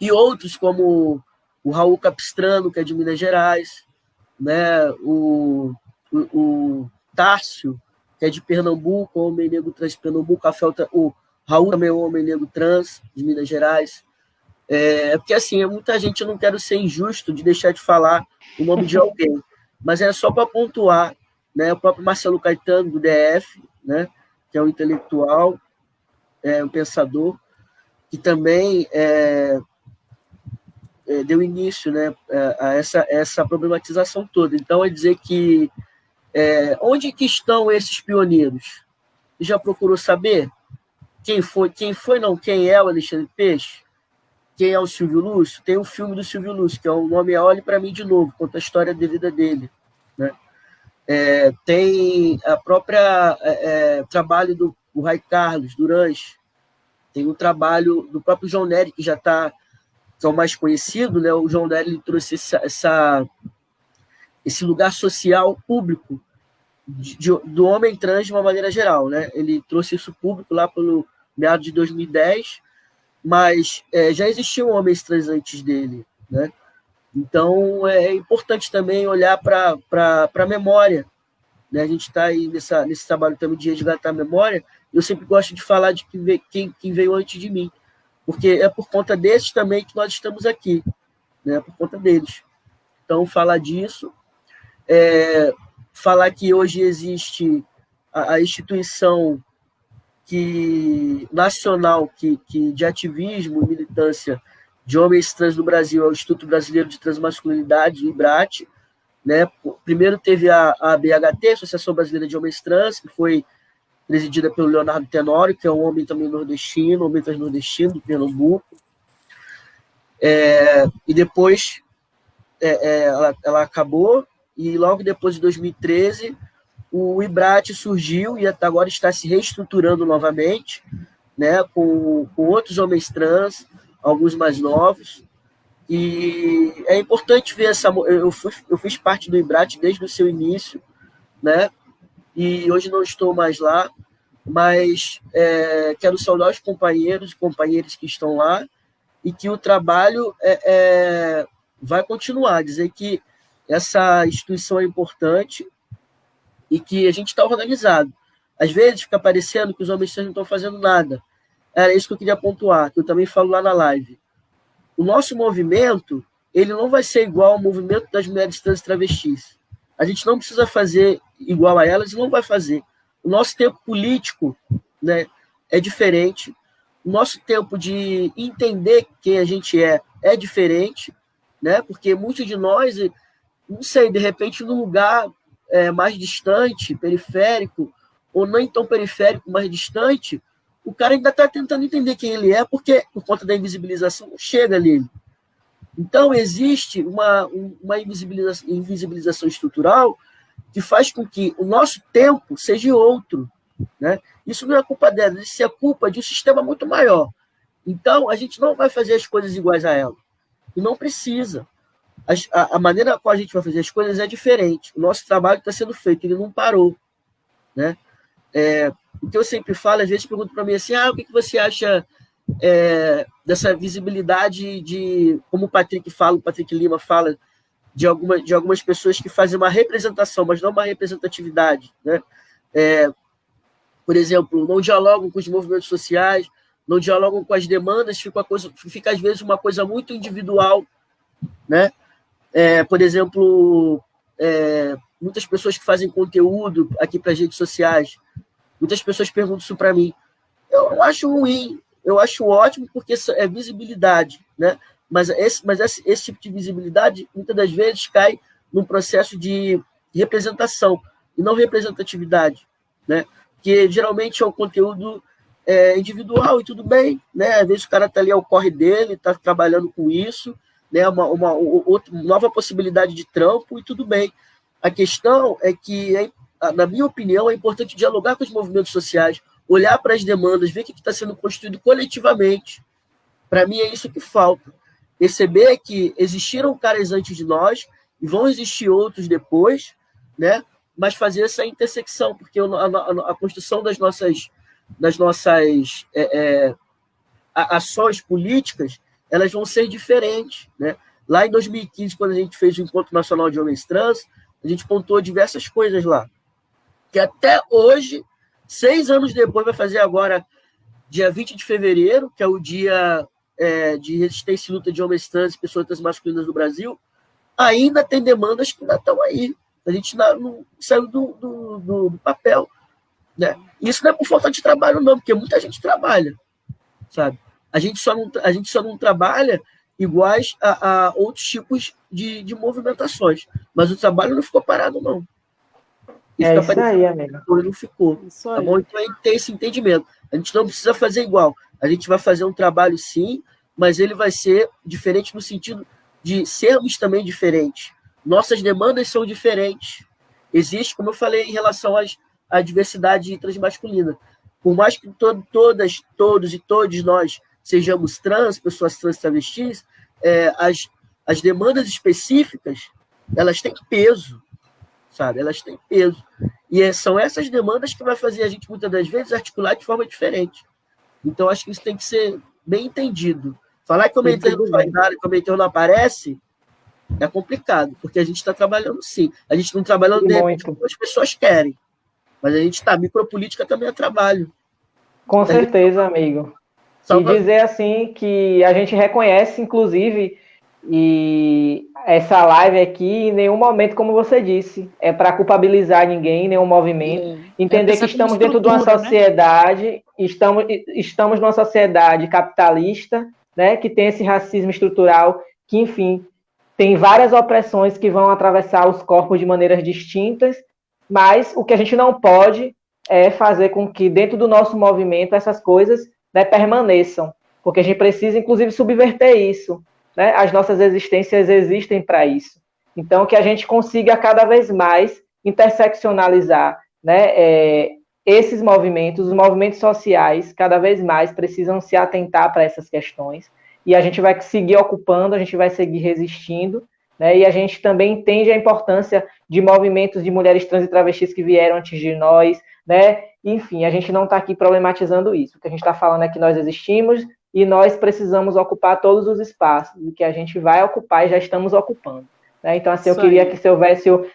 Speaker 5: E outros como o Raul Capistrano, que é de Minas Gerais, né, o Tárcio, que é de Pernambuco, homem negro trans de Pernambuco. O Raul também é um homem negro trans de Minas Gerais. Porque, assim, muita gente, eu não quero ser injusto de deixar de falar o nome de alguém, mas é só para pontuar, né? O próprio Marcelo Caetano, do DF, né? Que é um intelectual, um pensador, que também deu início, né, a essa problematização toda. Então, é dizer que onde que estão esses pioneiros? Já procurou saber quem é o Alexandre Peixe? Quem é o Silvio Lúcio? Tem um filme do Silvio Lúcio, que é O Nome é Olhe para Mim de Novo, conta a história da vida dele, né? Tem a própria trabalho do Ray Carlos Durans, tem o trabalho do próprio João Neri, que já está, que é o mais conhecido, né? O João Neri trouxe esse lugar social público do homem trans de uma maneira geral, né? Ele trouxe isso público lá pelo meado de 2010, mas já existiam homens trans antes dele, né? Então, é importante também olhar para a memória, né? A gente está aí nesse trabalho também de resgatar a memória. Eu sempre gosto de falar de quem veio antes de mim, porque é por conta desses também que nós estamos aqui, né? Por conta deles. Então, falar disso, falar que hoje existe a instituição nacional de ativismo e militância de homens trans no Brasil, é o Instituto Brasileiro de Transmasculinidades, o IBRAT, né? Primeiro teve a ABHT, Associação Brasileira de Homens Trans, que foi presidida pelo Leonardo Tenório, que é um homem também nordestino, homem trans nordestino, do Pernambuco. E depois ela acabou, e logo depois de 2013 o IBRAT surgiu e até agora está se reestruturando novamente, né, com outros homens trans, alguns mais novos, E é importante ver essa. Eu fiz parte do IBRAT desde o seu início, né? E hoje não estou mais lá, mas quero saudar os companheiros e companheiras que estão lá e que o trabalho vai continuar. Dizer que essa instituição é importante e que a gente está organizado. Às vezes fica parecendo que os homens não estão fazendo nada. Era isso que eu queria pontuar, que eu também falo lá na live. O nosso movimento, ele não vai ser igual ao movimento das mulheres trans e travestis. A gente não precisa fazer igual a elas e não vai fazer. O nosso tempo político, né, é diferente. O nosso tempo de entender quem a gente é diferente, né? Porque muitos de nós, não sei, de repente, num lugar mais distante, periférico, ou nem tão periférico, mais distante, o cara ainda está tentando entender quem ele é, porque, por conta da invisibilização, não chega nele. Então, existe uma invisibilização estrutural que faz com que o nosso tempo seja outro. Né? Isso não é culpa dela, isso é culpa de um sistema muito maior. Então, a gente não vai fazer as coisas iguais a ela. E não precisa. A maneira qual a gente vai fazer as coisas é diferente. O nosso trabalho está sendo feito, ele não parou. Né? O que eu sempre falo, às vezes perguntam para mim assim, o que você acha dessa visibilidade de, como o Patrick Lima fala, de algumas pessoas que fazem uma representação, mas não uma representatividade, né? Por exemplo, não dialogam com os movimentos sociais, não dialogam com as demandas, fica às vezes uma coisa muito individual, né? Por exemplo, muitas pessoas que fazem conteúdo aqui para as redes sociais, muitas pessoas perguntam isso para mim. Eu não acho ruim, eu acho ótimo, porque é visibilidade, né? Mas esse tipo de visibilidade, muitas das vezes, cai num processo de representação, e não representatividade, né? Porque geralmente é um conteúdo individual, e tudo bem, né? Às vezes o cara está ali ao corre dele, está trabalhando com isso, né? Uma nova possibilidade de trampo, e tudo bem. A questão é que, na minha opinião, é importante dialogar com os movimentos sociais, olhar para as demandas, ver o que está sendo construído coletivamente. Para mim, é isso que falta. Perceber que existiram caras antes de nós e vão existir outros depois, né? Mas fazer essa intersecção, porque a construção das nossas ações políticas, elas vão ser diferentes, né? Lá em 2015, quando a gente fez o Encontro Nacional de Homens Trans, a gente pontuou diversas coisas lá, que até hoje, 6 anos depois, vai fazer agora, dia 20 de fevereiro, que é o dia de resistência e luta de homens trans e pessoas transmasculinas do Brasil, ainda tem demandas que ainda estão aí. A gente não saiu do papel. Né? Isso não é por falta de trabalho, não, porque muita gente trabalha. Sabe? A gente só não trabalha iguais a outros tipos de movimentações. Mas o trabalho não ficou parado, não.
Speaker 1: Isso aí, amigo.
Speaker 5: Não ficou. Tá bom? Então, a gente tem esse entendimento. A gente não precisa fazer igual. A gente vai fazer um trabalho, sim, mas ele vai ser diferente no sentido de sermos também diferentes. Nossas demandas são diferentes. Existe, como eu falei, em relação à diversidade transmasculina. Por mais que todos e todos nós sejamos trans, pessoas trans travestis, as demandas específicas, elas têm peso, sabe? Elas têm peso. E são essas demandas que vai fazer a gente, muitas das vezes, articular de forma diferente. Então, acho que isso tem que ser bem entendido. Falar que o mentor não faz nada, que o mentor não aparece, é complicado, porque a gente está trabalhando sim. A gente não trabalha como as pessoas querem, mas a gente está. Micropolítica também é trabalho.
Speaker 1: Com certeza, amigo. E dizer assim que a gente reconhece, inclusive, e essa live aqui, em nenhum momento, como você disse, é para culpabilizar ninguém, nenhum movimento. Entender que estamos dentro de uma sociedade, né? estamos numa sociedade capitalista, né, que tem esse racismo estrutural, que, enfim, tem várias opressões que vão atravessar os corpos de maneiras distintas, mas o que a gente não pode é fazer com que, dentro do nosso movimento, essas coisas, né, permaneçam, porque a gente precisa, inclusive, subverter isso. Né? As nossas existências existem para isso. Então, que a gente consiga cada vez mais interseccionalizar, né, esses movimentos, os movimentos sociais, cada vez mais precisam se atentar para essas questões. e a gente vai seguir ocupando, a gente vai seguir resistindo, né? E a gente também entende a importância de movimentos de mulheres trans e travestis que vieram antes de nós, né? Enfim, a gente não está aqui problematizando isso. O que a gente está falando é que nós existimos e nós precisamos ocupar todos os espaços, e que a gente vai ocupar e já estamos ocupando, né? Então, assim, eu queria que seu Vécio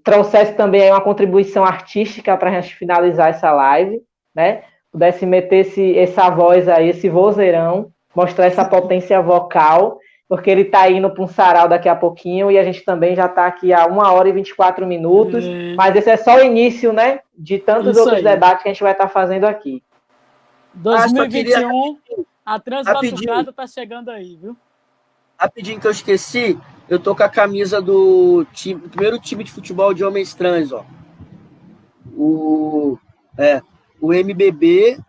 Speaker 1: trouxesse também aí uma contribuição artística para a gente finalizar essa live, né? Pudesse meter essa voz aí, esse vozeirão, mostrar essa potência vocal, porque ele está indo para um sarau daqui a pouquinho e a gente também já está aqui há 1h24, mas esse é só o início, né? De tantos outros debates que a gente vai estar fazendo aqui.
Speaker 2: 2021, a Transbatucada está chegando aí, viu?
Speaker 5: Rapidinho que eu esqueci, eu tô com a camisa do primeiro time de futebol de homens trans, ó. O MBB,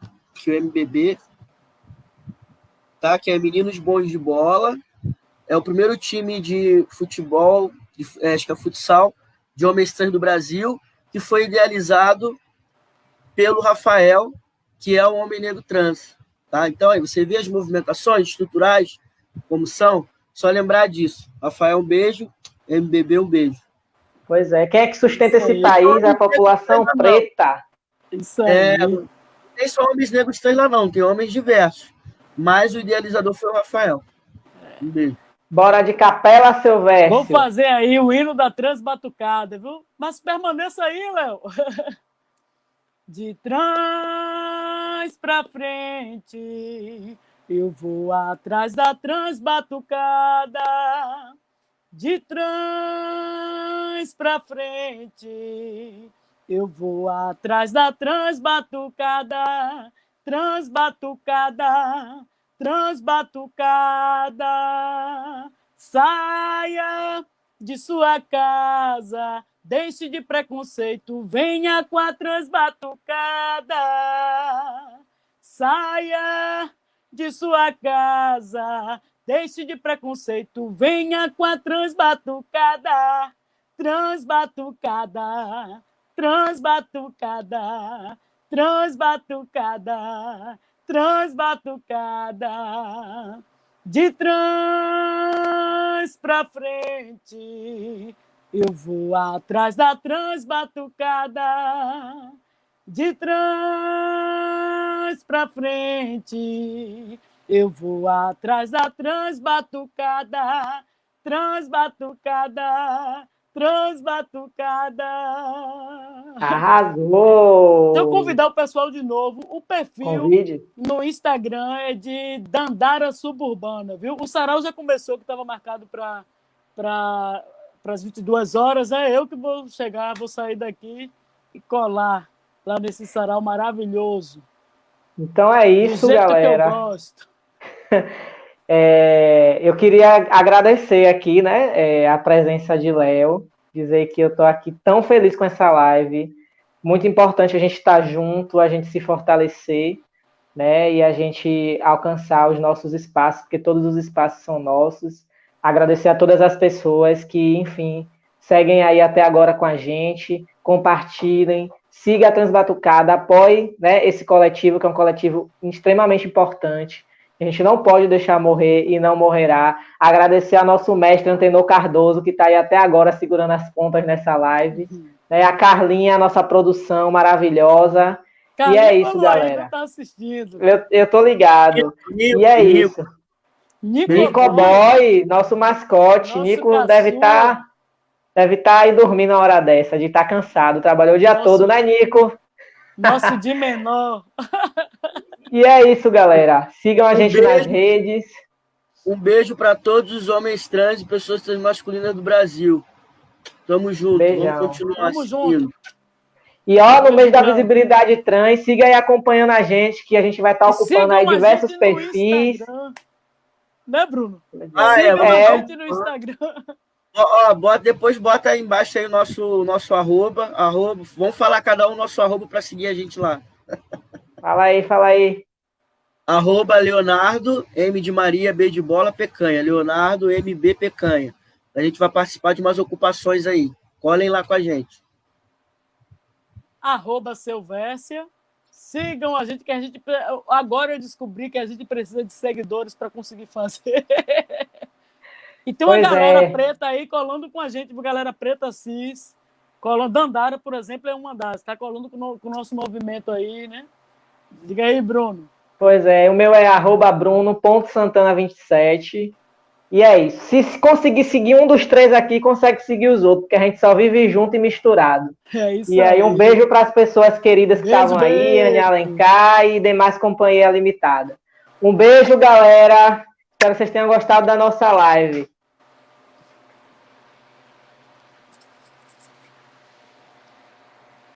Speaker 5: tá? Que é Meninos Bons de Bola. É o primeiro time de futebol, acho que é futsal, de homens trans do Brasil, que foi idealizado pelo Rafael, que é um homem negro trans, tá? Então, aí você vê as movimentações estruturais, como são, só lembrar disso. Rafael, um beijo. MBB, um beijo.
Speaker 1: Pois é. Quem é que sustenta esse país? A população preta.
Speaker 2: Isso aí.
Speaker 5: Não tem só homens negros trans lá, não. Tem homens diversos. Mas o idealizador foi o Rafael. Um beijo.
Speaker 1: Bora de capela, seu Vécio.
Speaker 2: Vou fazer aí o hino da Transbatucada, viu? Mas permaneça aí, Léo. De trás pra frente, eu vou atrás da Transbatucada. De trás pra frente, eu vou atrás da Transbatucada. Transbatucada, Transbatucada. Saia de sua casa, deixe de preconceito, venha com a Transbatucada. Saia de sua casa, deixe de preconceito, venha com a Transbatucada. Transbatucada, Transbatucada, Transbatucada, Transbatucada. De trás pra frente, eu vou atrás da Transbatucada. De trás pra frente, eu vou atrás da Transbatucada. Transbatucada, Transbatucada.
Speaker 1: Arrasou!
Speaker 2: Deixa eu convidar o pessoal de novo. O perfil
Speaker 1: Convide.
Speaker 2: no Instagram é de Dandara Suburbana, viu? O sarau já começou, que estava marcado para as 22 horas. É eu que vou chegar, vou sair daqui e colar lá nesse sarau maravilhoso.
Speaker 1: Então é isso,
Speaker 2: do jeito
Speaker 1: galera.
Speaker 2: Que eu gosto.
Speaker 1: Eu queria agradecer aqui, né, a presença de Léo, dizer que eu estou aqui tão feliz com essa live. Muito importante a gente estar junto, a gente se fortalecer, né, e a gente alcançar os nossos espaços, porque todos os espaços são nossos. Agradecer a todas as pessoas que, enfim, seguem aí até agora com a gente, compartilhem, siga a Transbatucada, apoie, né, esse coletivo, que é um coletivo extremamente importante. A gente não pode deixar morrer e não morrerá. Agradecer ao nosso mestre Antenor Cardoso, que está aí até agora segurando as pontas nessa live. Né? A Carlinha, a nossa produção maravilhosa.
Speaker 2: Carlinha,
Speaker 1: e é isso, galera.
Speaker 2: Tá assistindo.
Speaker 1: Eu tô ligado. E é isso. Nico Boy, nosso mascote. Nosso Nico caçula. deve estar aí dormindo na hora dessa, de estar cansado. Trabalhou o dia todo, né, Nico?
Speaker 2: Nosso de menor.
Speaker 1: E é isso, galera. Sigam a gente nas redes.
Speaker 5: Um beijo para todos os homens trans e pessoas transmasculinas do Brasil. Tamo junto.
Speaker 1: Beijão.
Speaker 5: Vamos continuar
Speaker 2: Tamo junto.
Speaker 1: E ó, no mês da visibilidade trans, siga aí acompanhando a gente, que a gente vai estar ocupando aí diversos perfis.
Speaker 2: Né, Bruno?
Speaker 5: Siga
Speaker 2: a gente no Instagram.
Speaker 5: Depois bota aí embaixo aí o nosso arroba. Vamos falar cada um o nosso arroba para seguir a gente lá.
Speaker 1: Fala aí.
Speaker 5: Arroba Leonardo, M de Maria, B de Bola, Pecanha. Leonardo, MB Pecanha. A gente vai participar de umas ocupações aí. Colhem lá com a gente.
Speaker 2: Arroba Silvércia, Sigam a gente, que a gente... Agora eu descobri que a gente precisa de seguidores para conseguir fazer. E tem uma
Speaker 1: Pois
Speaker 2: galera
Speaker 1: é.
Speaker 2: preta aí colando com a gente, galera preta cis. Colando, Dandara, por exemplo, é uma das. Está colando com o nosso movimento aí, né? Diga aí, Bruno.
Speaker 1: Pois é, o meu é @bruno.santana27. E é isso. Se conseguir seguir um dos três aqui, consegue seguir os outros, porque a gente só vive junto e misturado.
Speaker 2: É isso
Speaker 1: E aí, um beijo para as pessoas queridas que estavam aí, Ana Alencar e demais companhia limitada. Um beijo, galera. Espero que vocês tenham gostado da nossa live.